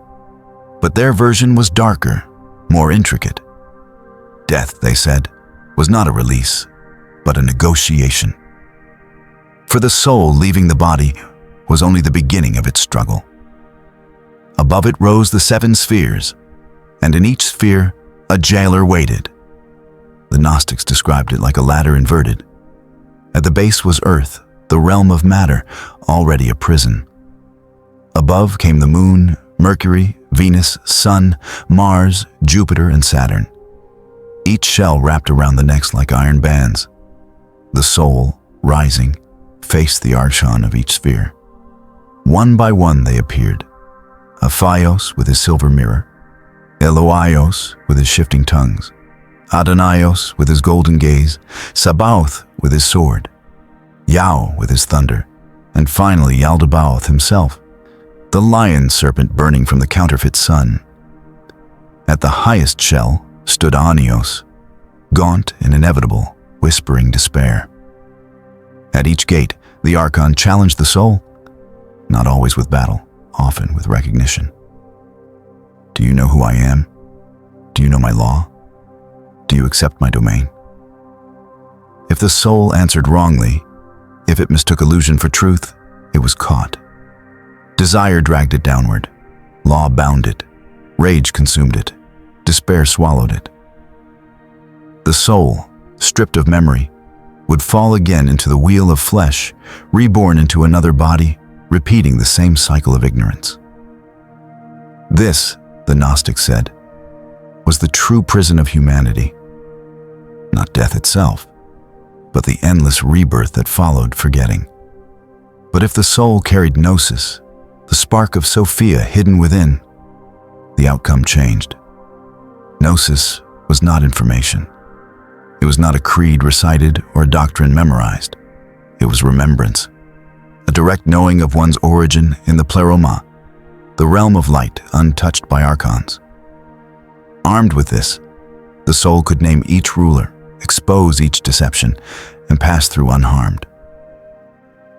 but their version was darker, more intricate. Death, they said, was not a release, but a negotiation. For the soul leaving the body was only the beginning of its struggle. Above it rose the 7 spheres, and in each sphere a jailer waited. The Gnostics described it like a ladder inverted. At the base was Earth, the realm of matter, already a prison. Above came the Moon, Mercury, Venus, Sun, Mars, Jupiter, and Saturn. Each shell wrapped around the next like iron bands. The soul, rising, faced the Archon of each sphere. One by one they appeared. Afios with his silver mirror, Eloios with his shifting tongues, Adonios with his golden gaze, Sabaoth with his sword, Yao with his thunder, and finally Yaldabaoth himself, the lion serpent burning from the counterfeit sun. At the highest shell stood Anios, gaunt and inevitable, whispering despair. At each gate, the Archon challenged the soul, not always with battle, often with recognition. Do you know who I am? Do you know my law? Do you accept my domain? If the soul answered wrongly, if it mistook illusion for truth, it was caught. Desire dragged it downward. Law bound it. Rage consumed it. Despair swallowed it. The soul, stripped of memory, would fall again into the wheel of flesh, reborn into another body, repeating the same cycle of ignorance. This, the Gnostic said, was the true prison of humanity. Not death itself, but the endless rebirth that followed forgetting. But if the soul carried gnosis, the spark of Sophia hidden within, the outcome changed. Gnosis was not information. It was not a creed recited or a doctrine memorized. It was remembrance, a direct knowing of one's origin in the Pléroma, the realm of light untouched by archons. Armed with this, the soul could name each ruler, expose each deception, and pass through unharmed.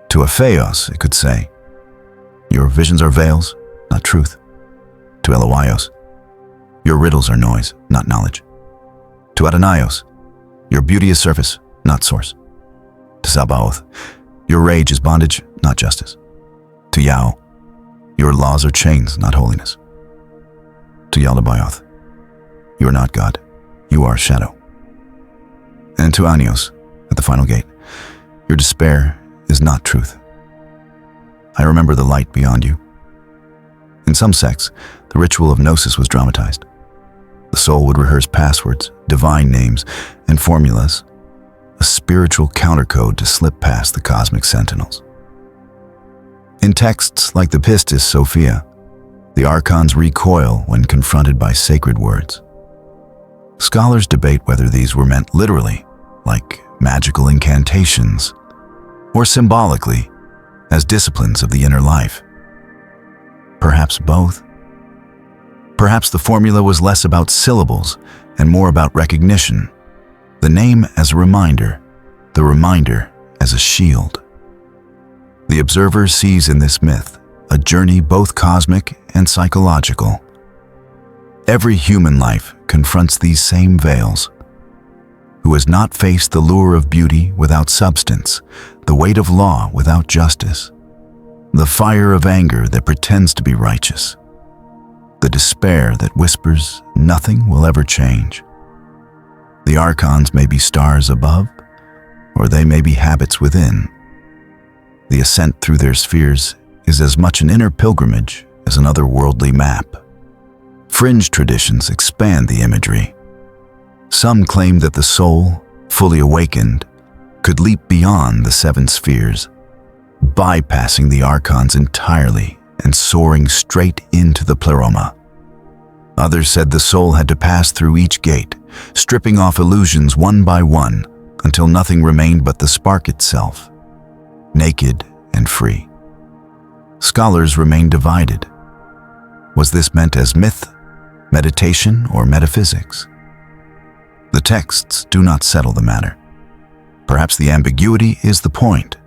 To Afios, it could say, "Your visions are veils, not truth." To Eloios, "Your riddles are noise, not knowledge." To Adonios, "Your beauty is surface, not source." To Sabaoth, "Your rage is bondage, not justice." To Yao, "Your laws are chains, not holiness." To Yaldabaoth, "You are not God, you are shadow." And to Anios, at the final gate, "Your despair is not truth. I remember the light beyond you." In some sects, the ritual of gnosis was dramatized. The soul would rehearse passwords, divine names, and formulas, a spiritual countercode to slip past the cosmic sentinels. In texts like the Pistis Sophia, the archons recoil when confronted by sacred words. Scholars debate whether these were meant literally, like magical incantations, or symbolically, as disciplines of the inner life. Perhaps both. Perhaps the formula was less about syllables and more about recognition, the name as a reminder, the reminder as a shield. The observer sees in this myth a journey both cosmic and psychological. Every human life confronts these same veils. Who has not faced the lure of beauty without substance, the weight of law without justice, the fire of anger that pretends to be righteous, the despair that whispers nothing will ever change. The archons may be stars above, or they may be habits within. The ascent through their spheres is as much an inner pilgrimage as an otherworldly map. Fringe traditions expand the imagery. Some claim that the soul, fully awakened, could leap beyond the seven spheres, bypassing the archons entirely and soaring straight into the Pléroma. Others said the soul had to pass through each gate, stripping off illusions one by one until nothing remained but the spark itself, naked and free. Scholars remain divided. Was this meant as myth, meditation, or metaphysics? The texts do not settle the matter. Perhaps the ambiguity is the point.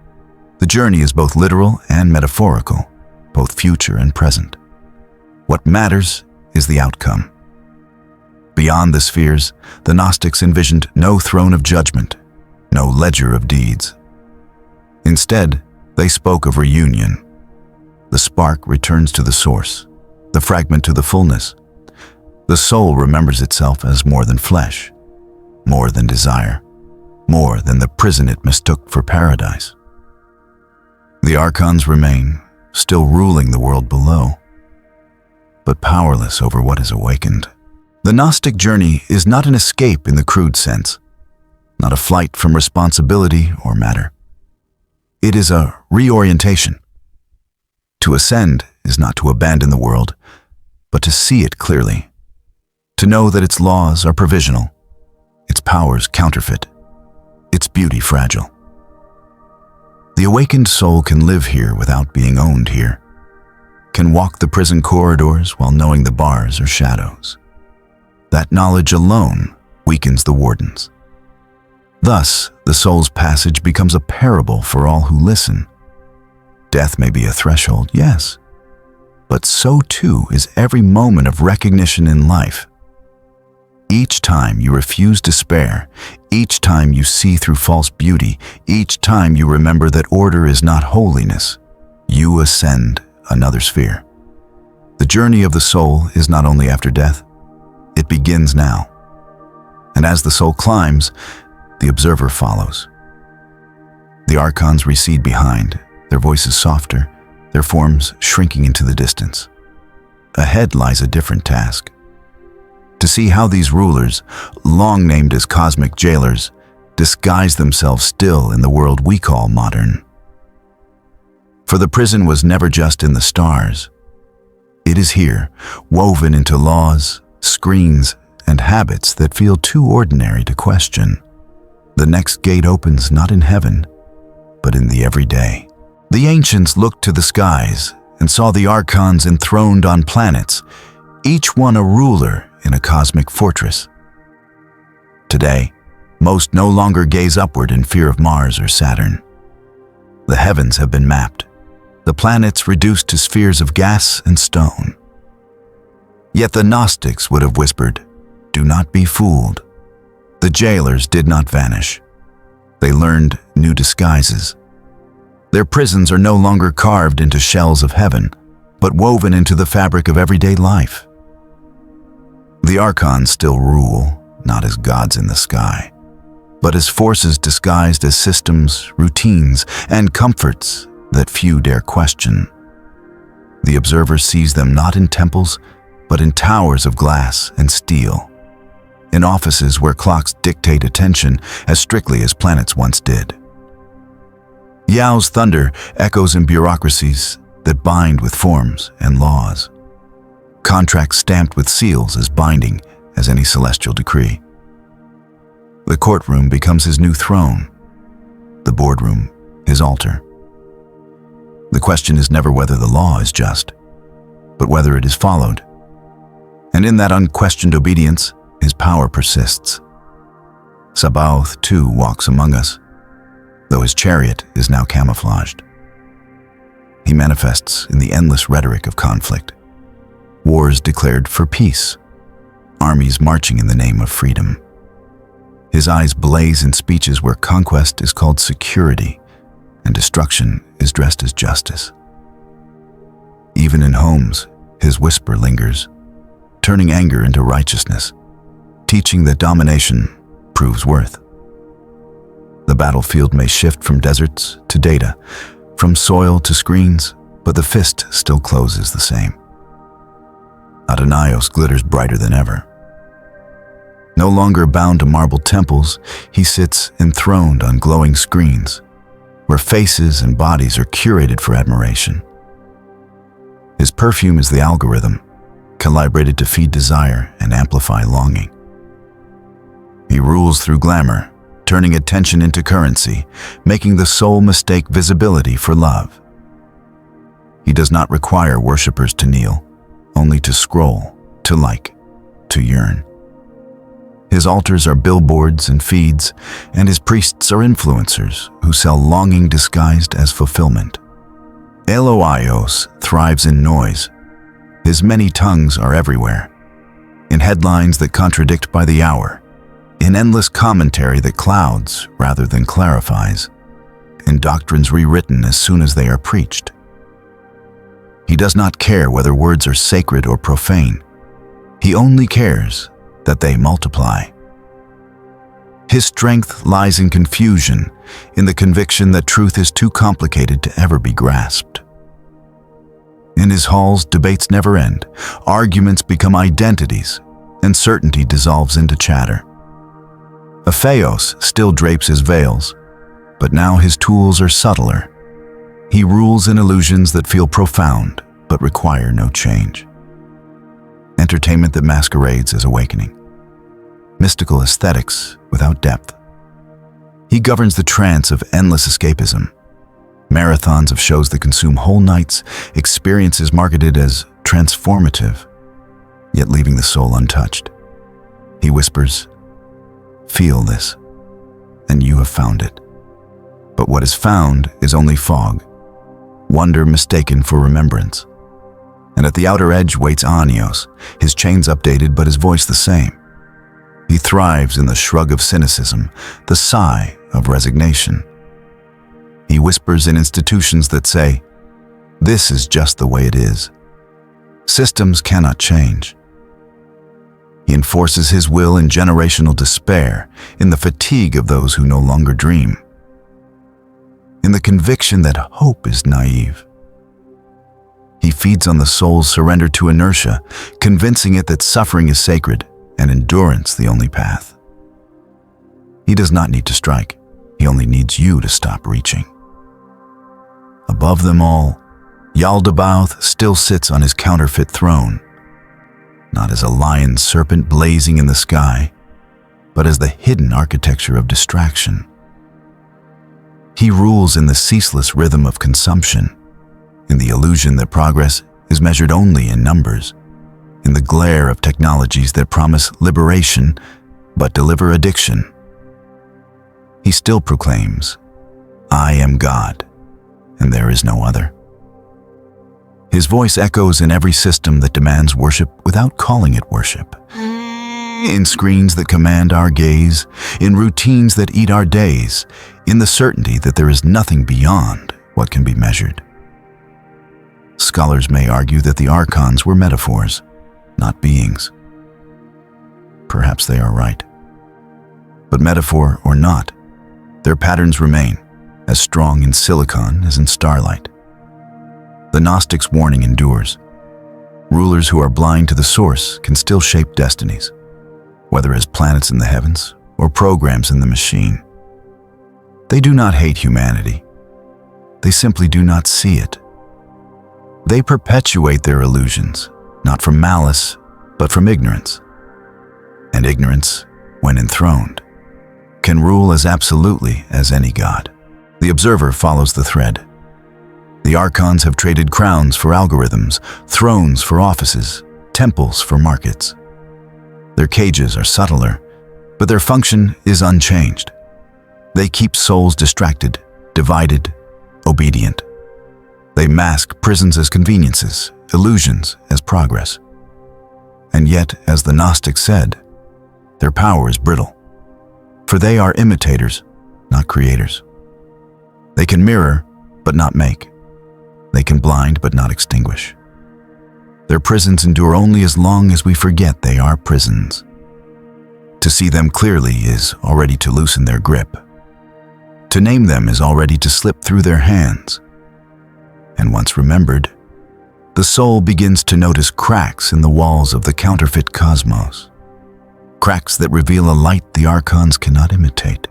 The journey is both literal and metaphorical, both future and present. What matters is the outcome. Beyond the spheres, the Gnostics envisioned no throne of judgment, no ledger of deeds. Instead, they spoke of reunion. The spark returns to the source, the fragment to the fullness. The soul remembers itself as more than flesh, more than desire, more than the prison it mistook for paradise. The archons remain, still ruling the world below, but powerless over what is awakened. The Gnostic journey is not an escape in the crude sense, not a flight from responsibility or matter. It is a reorientation. To ascend is not to abandon the world, but to see it clearly, to know that its laws are provisional, its powers counterfeit, its beauty fragile. The awakened soul can live here without being owned here, can walk the prison corridors while knowing the bars are shadows. That knowledge alone weakens the wardens. Thus, the soul's passage becomes a parable for all who listen. Death may be a threshold, yes, but so too is every moment of recognition in life. Each time you refuse despair, Each time you see through false beauty, each time you remember that order is not holiness, you ascend another sphere. The journey of the soul is not only after death, it begins now. And as the soul climbs, the observer follows. The archons recede behind, their voices softer, their forms shrinking into the distance. Ahead lies a different task. To see how these rulers, long named as cosmic jailers, disguise themselves still in the world we call modern. For the prison was never just in the stars. It is here, woven into laws, screens, and habits that feel too ordinary to question. The next gate opens not in heaven, but in the everyday. The ancients looked to the skies and saw the archons enthroned on planets, each one a ruler in a cosmic fortress. Today, most no longer gaze upward in fear of Mars or Saturn. The heavens have been mapped, the planets reduced to spheres of gas and stone. Yet the Gnostics would have whispered, "Do not be fooled." The jailers did not vanish. They learned new disguises. Their prisons are no longer carved into shells of heaven, but woven into the fabric of everyday life. The archons still rule, not as gods in the sky, but as forces disguised as systems, routines, and comforts that few dare question. The observer sees them not in temples, but in towers of glass and steel, in offices where clocks dictate attention as strictly as planets once did. Yao's thunder echoes in bureaucracies that bind with forms and laws, contracts stamped with seals as binding as any celestial decree. The courtroom becomes his new throne, the boardroom his altar. The question is never whether the law is just, but whether it is followed. And in that unquestioned obedience, his power persists. Sabaoth, too, walks among us, though his chariot is now camouflaged. He manifests in the endless rhetoric of conflict. Wars declared for peace, armies marching in the name of freedom. His eyes blaze in speeches where conquest is called security and destruction is dressed as justice. Even in homes, his whisper lingers, turning anger into righteousness, teaching that domination proves worth. The battlefield may shift from deserts to data, from soil to screens, but the fist still closes the same. Adonios glitters brighter than ever. No longer bound to marble temples, he sits enthroned on glowing screens, where faces and bodies are curated for admiration. His perfume is the algorithm, calibrated to feed desire and amplify longing. He rules through glamour, turning attention into currency, making the soul mistake visibility for love. He does not require worshippers to kneel, only to scroll, to like, to yearn. His altars are billboards and feeds, and his priests are influencers who sell longing disguised as fulfillment. Eloios thrives in noise. His many tongues are everywhere, in headlines that contradict by the hour, in endless commentary that clouds rather than clarifies, in doctrines rewritten as soon as they are preached. He does not care whether words are sacred or profane. He only cares that they multiply. His strength lies in confusion, in the conviction that truth is too complicated to ever be grasped. In his halls, debates never end, arguments become identities, and certainty dissolves into chatter. Afios still drapes his veils, but now his tools are subtler. He rules in illusions that feel profound, but require no change. Entertainment that masquerades as awakening. Mystical aesthetics without depth. He governs the trance of endless escapism. Marathons of shows that consume whole nights, experiences marketed as transformative, yet leaving the soul untouched. He whispers, "Feel this, and you have found it." But what is found is only fog, wonder mistaken for remembrance. And at the outer edge waits Anios, his chains updated but his voice the same. He thrives in the shrug of cynicism, the sigh of resignation. He whispers in institutions that say, "This is just the way it is." Systems cannot change. He enforces his will in generational despair, in the fatigue of those who no longer dream, in the conviction that hope is naive. He feeds on the soul's surrender to inertia, convincing it that suffering is sacred and endurance the only path. He does not need to strike. He only needs you to stop reaching. Above them all, Yaldabaoth still sits on his counterfeit throne, not as a lion serpent blazing in the sky, but as the hidden architecture of distraction. He rules in the ceaseless rhythm of consumption, in the illusion that progress is measured only in numbers, in the glare of technologies that promise liberation but deliver addiction. He still proclaims, "I am God, and there is no other." His voice echoes in every system that demands worship without calling it worship, in screens that command our gaze, in routines that eat our days, in the certainty that there is nothing beyond what can be measured. Scholars may argue that the Archons were metaphors, not beings. Perhaps they are right. But metaphor or not, their patterns remain, as strong in silicon as in starlight. The Gnostic's warning endures. Rulers who are blind to the source can still shape destinies, whether as planets in the heavens or programs in the machine. They do not hate humanity. They simply do not see it. They perpetuate their illusions, not from malice, but from ignorance. And ignorance, when enthroned, can rule as absolutely as any god. The observer follows the thread. The Archons have traded crowns for algorithms, thrones for offices, temples for markets. Their cages are subtler, but their function is unchanged. They keep souls distracted, divided, obedient. They mask prisons as conveniences, illusions as progress. And yet, as the Gnostic said, their power is brittle, for they are imitators, not creators. They can mirror, but not make. They can blind, but not extinguish. Their prisons endure only as long as we forget they are prisons. To see them clearly is already to loosen their grip. To name them is already to slip through their hands. And once remembered, the soul begins to notice cracks in the walls of the counterfeit cosmos. Cracks that reveal a light the Archons cannot imitate.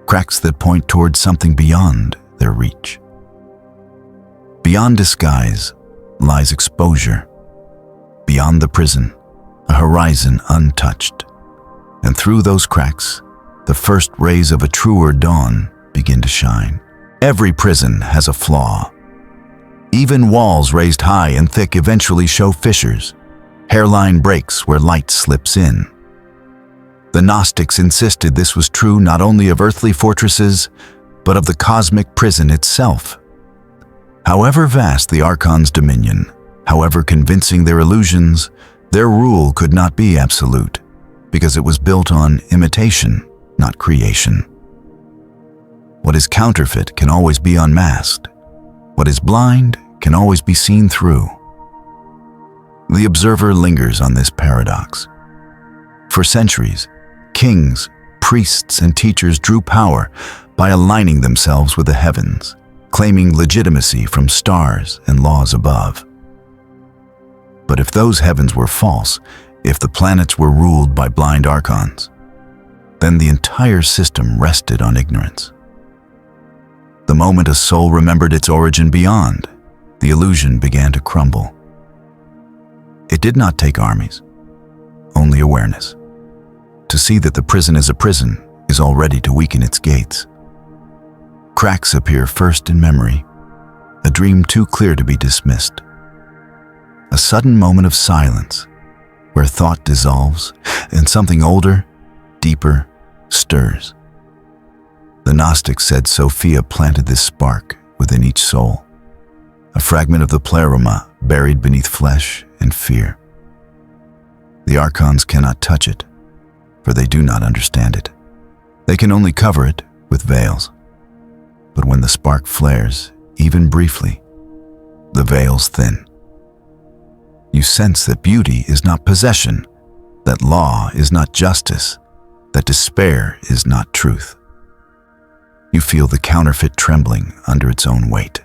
Cracks that point towards something beyond their reach. Beyond disguise lies exposure. Beyond the prison, a horizon untouched. And through those cracks, the first rays of a truer dawn begin to shine. Every prison has a flaw. Even walls raised high and thick eventually show fissures, hairline breaks where light slips in. The Gnostics insisted this was true not only of earthly fortresses, but of the cosmic prison itself. However vast the Archon's dominion, however convincing their illusions, their rule could not be absolute, because it was built on imitation, not creation. What is counterfeit can always be unmasked. What is blind can always be seen through. The observer lingers on this paradox. For centuries, kings, priests, and teachers drew power by aligning themselves with the heavens, claiming legitimacy from stars and laws above. But if those heavens were false, if the planets were ruled by blind Archons, then the entire system rested on ignorance. The moment a soul remembered its origin beyond, the illusion began to crumble. It did not take armies, only awareness. To see that the prison is a prison is already to weaken its gates. Cracks appear first in memory, a dream too clear to be dismissed. A sudden moment of silence, where thought dissolves and something older, deeper, stirs. The Gnostics said Sophia planted this spark within each soul, a fragment of the Pléroma buried beneath flesh and fear. The Archons cannot touch it, for they do not understand it. They can only cover it with veils. But when the spark flares, even briefly, the veils thin. You sense that beauty is not possession, that law is not justice, that despair is not truth. You feel the counterfeit trembling under its own weight.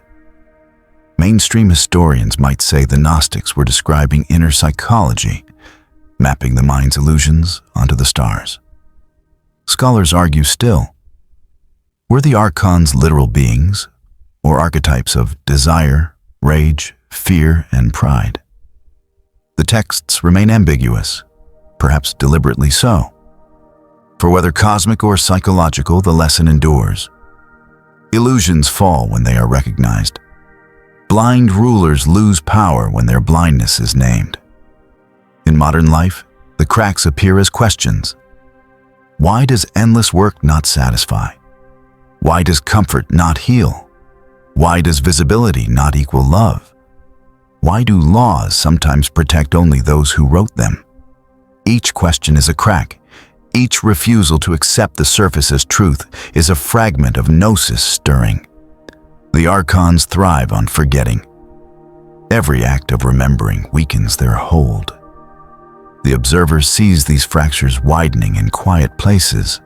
Mainstream historians might say the Gnostics were describing inner psychology, mapping the mind's illusions onto the stars. Scholars argue still. Were the Archons literal beings, or archetypes of desire, rage, fear, and pride? The texts remain ambiguous, perhaps deliberately so. For whether cosmic or psychological, the lesson endures. Illusions fall when they are recognized. Blind rulers lose power when their blindness is named. In modern life, the cracks appear as questions. Why does endless work not satisfy? Why does comfort not heal? Why does visibility not equal love? Why do laws sometimes protect only those who wrote them? Each question is a crack. Each refusal to accept the surface as truth is a fragment of gnosis stirring. The Archons thrive on forgetting. Every act of remembering weakens their hold. The observer sees these fractures widening in quiet places.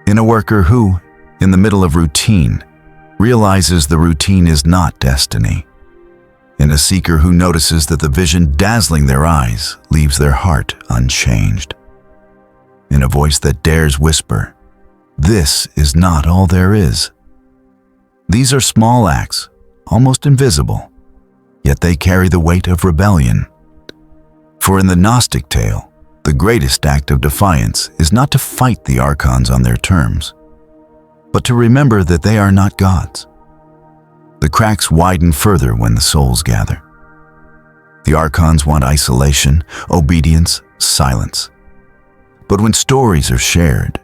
In a worker who, in the middle of routine, realizes the routine is not destiny. In a seeker who notices that the vision dazzling their eyes leaves their heart unchanged. In a voice that dares whisper, "This is not all there is." These are small acts, almost invisible, yet they carry the weight of rebellion. For in the Gnostic tale, the greatest act of defiance is not to fight the Archons on their terms, but to remember that they are not gods. The cracks widen further when the souls gather. The Archons want isolation, obedience, silence. But when stories are shared,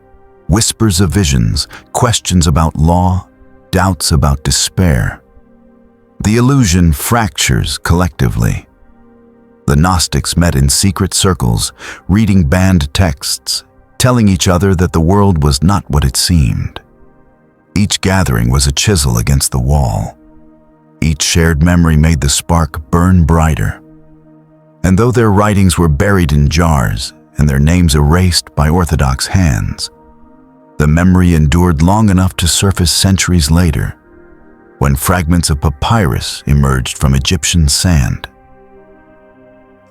whispers of visions, questions about law, doubts about despair, the illusion fractures collectively. The Gnostics met in secret circles, reading banned texts, telling each other that the world was not what it seemed. Each gathering was a chisel against the wall. Each shared memory made the spark burn brighter. And though their writings were buried in jars and their names erased by orthodox hands, the memory endured long enough to surface centuries later, when fragments of papyrus emerged from Egyptian sand.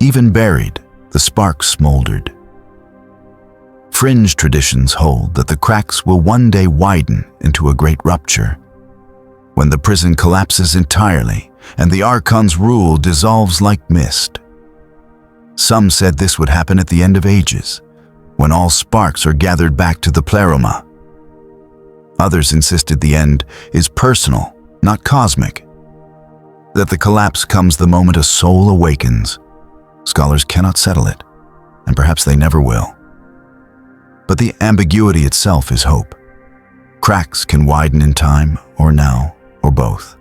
Even buried, the spark smoldered. Fringe traditions hold that the cracks will one day widen into a great rupture, when the prison collapses entirely and the Archon's rule dissolves like mist. Some said this would happen at the end of ages, when all sparks are gathered back to the Pléroma. Others insisted the end is personal, not cosmic, that the collapse comes the moment a soul awakens. Scholars cannot settle it, and perhaps they never will. But the ambiguity itself is hope. Cracks can widen in time, or now, or both.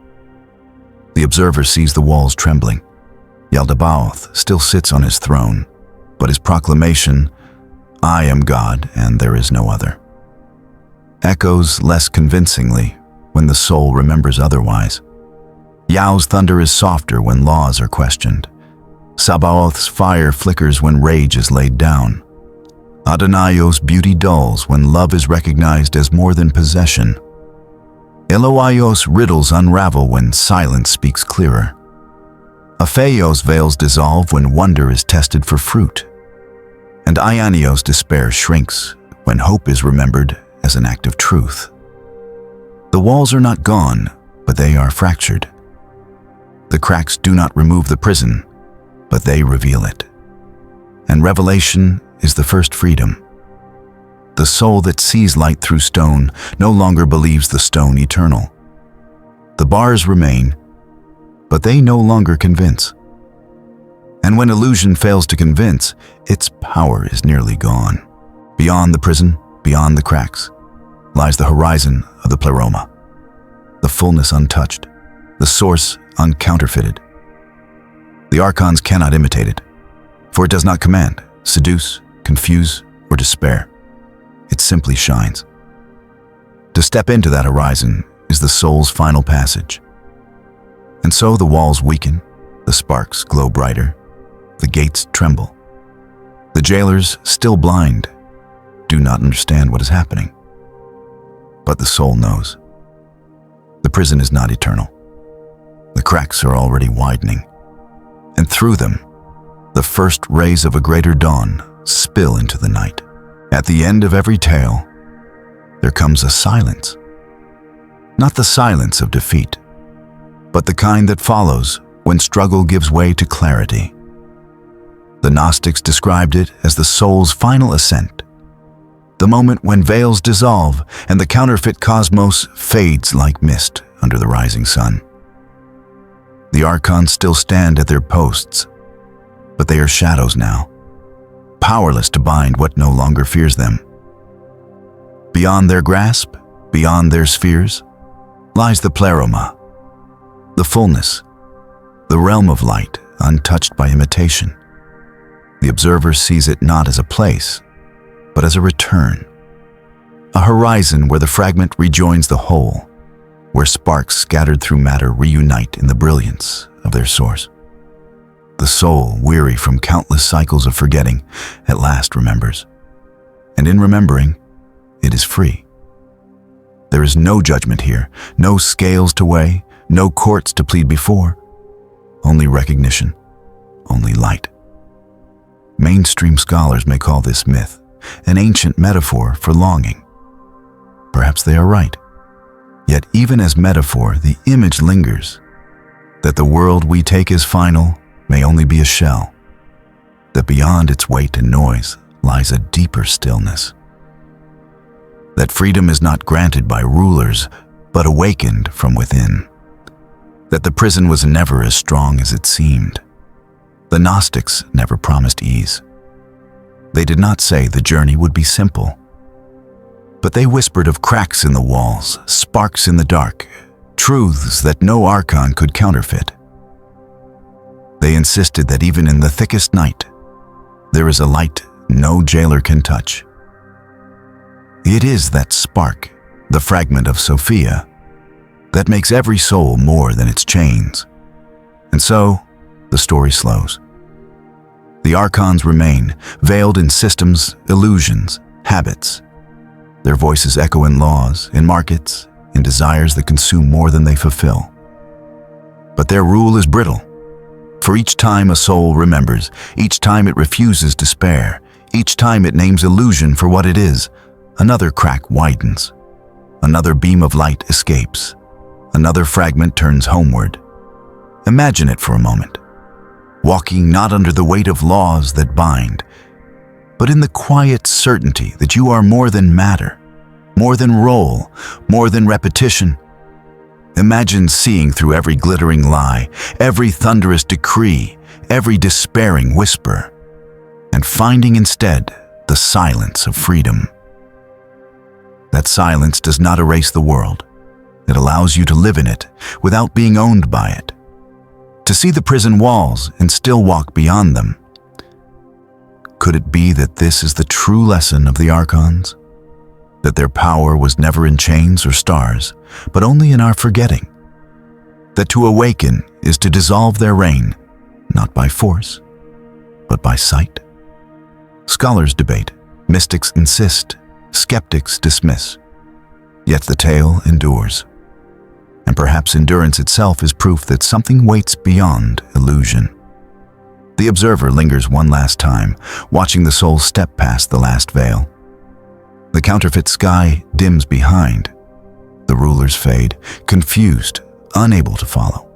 The observer sees the walls trembling. Yaldabaoth still sits on his throne, but his proclamation, "I am God and there is no other," echoes less convincingly when the soul remembers otherwise. Yao's thunder is softer when laws are questioned. Sabaoth's fire flickers when rage is laid down. Adonios' beauty dulls when love is recognized as more than possession. Eloios' riddles unravel when silence speaks clearer. Afios' veils dissolve when wonder is tested for fruit. And Anios' despair shrinks when hope is remembered as an act of truth. The walls are not gone, but they are fractured. The cracks do not remove the prison, but they reveal it. And revelation is the first freedom. The soul that sees light through stone no longer believes the stone eternal. The bars remain, but they no longer convince. And when illusion fails to convince, its power is nearly gone. Beyond the prison, beyond the cracks, lies the horizon of the Pléroma, the fullness untouched, the source uncounterfeited. The Archons cannot imitate it, for it does not command, seduce, confuse, or despair. It simply shines. To step into that horizon is the soul's final passage. And so the walls weaken, the sparks glow brighter, the gates tremble. The jailers, still blind, do not understand what is happening. But the soul knows. The prison is not eternal. The cracks are already widening, and through them, the first rays of a greater dawn spill into the night. At the end of every tale, there comes a silence. Not the silence of defeat, but the kind that follows when struggle gives way to clarity. The Gnostics described it as the soul's final ascent, the moment when veils dissolve and the counterfeit cosmos fades like mist under the rising sun. The Archons still stand at their posts, but they are shadows now, powerless to bind what no longer fears them. Beyond their grasp, beyond their spheres, lies the Pléroma, the fullness, the realm of light untouched by imitation. The observer sees it not as a place, but as a return, a horizon where the fragment rejoins the whole, where sparks scattered through matter reunite in the brilliance of their source. The soul, weary from countless cycles of forgetting, at last remembers. And in remembering, it is free. There is no judgment here, no scales to weigh, no courts to plead before. Only recognition, only light. Mainstream scholars may call this myth, an ancient metaphor for longing. Perhaps they are right. Yet even as metaphor, the image lingers, that the world we take as final may only be a shell, that beyond its weight and noise lies a deeper stillness, that freedom is not granted by rulers, but awakened from within, that the prison was never as strong as it seemed. The Gnostics never promised ease. They did not say the journey would be simple, but they whispered of cracks in the walls, sparks in the dark, truths that no archon could counterfeit. They insisted that even in the thickest night, there is a light no jailer can touch. It is that spark, the fragment of Sophia, that makes every soul more than its chains. And so, the story slows. The Archons remain, veiled in systems, illusions, habits. Their voices echo in laws, in markets, in desires that consume more than they fulfill. But their rule is brittle. For each time a soul remembers, each time it refuses despair, each time it names illusion for what it is, another crack widens. Another beam of light escapes. Another fragment turns homeward. Imagine it for a moment. Walking not under the weight of laws that bind, but in the quiet certainty that you are more than matter, more than role, more than repetition. Imagine seeing through every glittering lie, every thunderous decree, every despairing whisper, and finding instead the silence of freedom. That silence does not erase the world. It allows you to live in it without being owned by it, to see the prison walls and still walk beyond them. Could it be that this is the true lesson of the Archons? That their power was never in chains or stars, but only in our forgetting? That to awaken is to dissolve their reign, not by force, but by sight? Scholars debate, mystics insist, skeptics dismiss. Yet the tale endures. And perhaps endurance itself is proof that something waits beyond illusion. The observer lingers one last time, watching the soul step past the last veil. The counterfeit sky dims behind. The rulers fade, confused, unable to follow.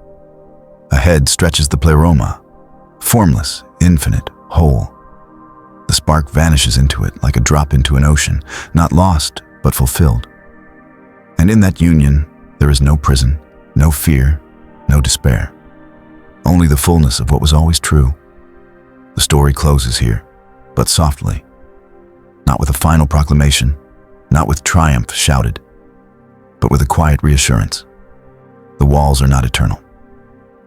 Ahead stretches the Pléroma, formless, infinite, whole. The spark vanishes into it like a drop into an ocean, not lost, but fulfilled. And in that union, there is no prison, no fear, no despair. Only the fullness of what was always true. The story closes here, but softly. Not with a final proclamation, not with triumph shouted, but with a quiet reassurance. The walls are not eternal.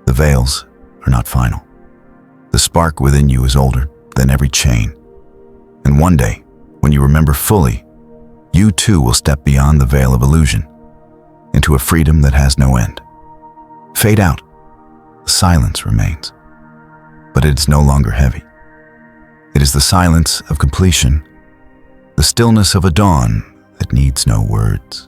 The veils are not final. The spark within you is older than every chain. And one day, When you remember fully, you too will step beyond the veil of illusion, into a freedom that has no end. Fade out. The silence remains, but it is no longer heavy. It is the silence of completion, the stillness of a dawn that needs no words.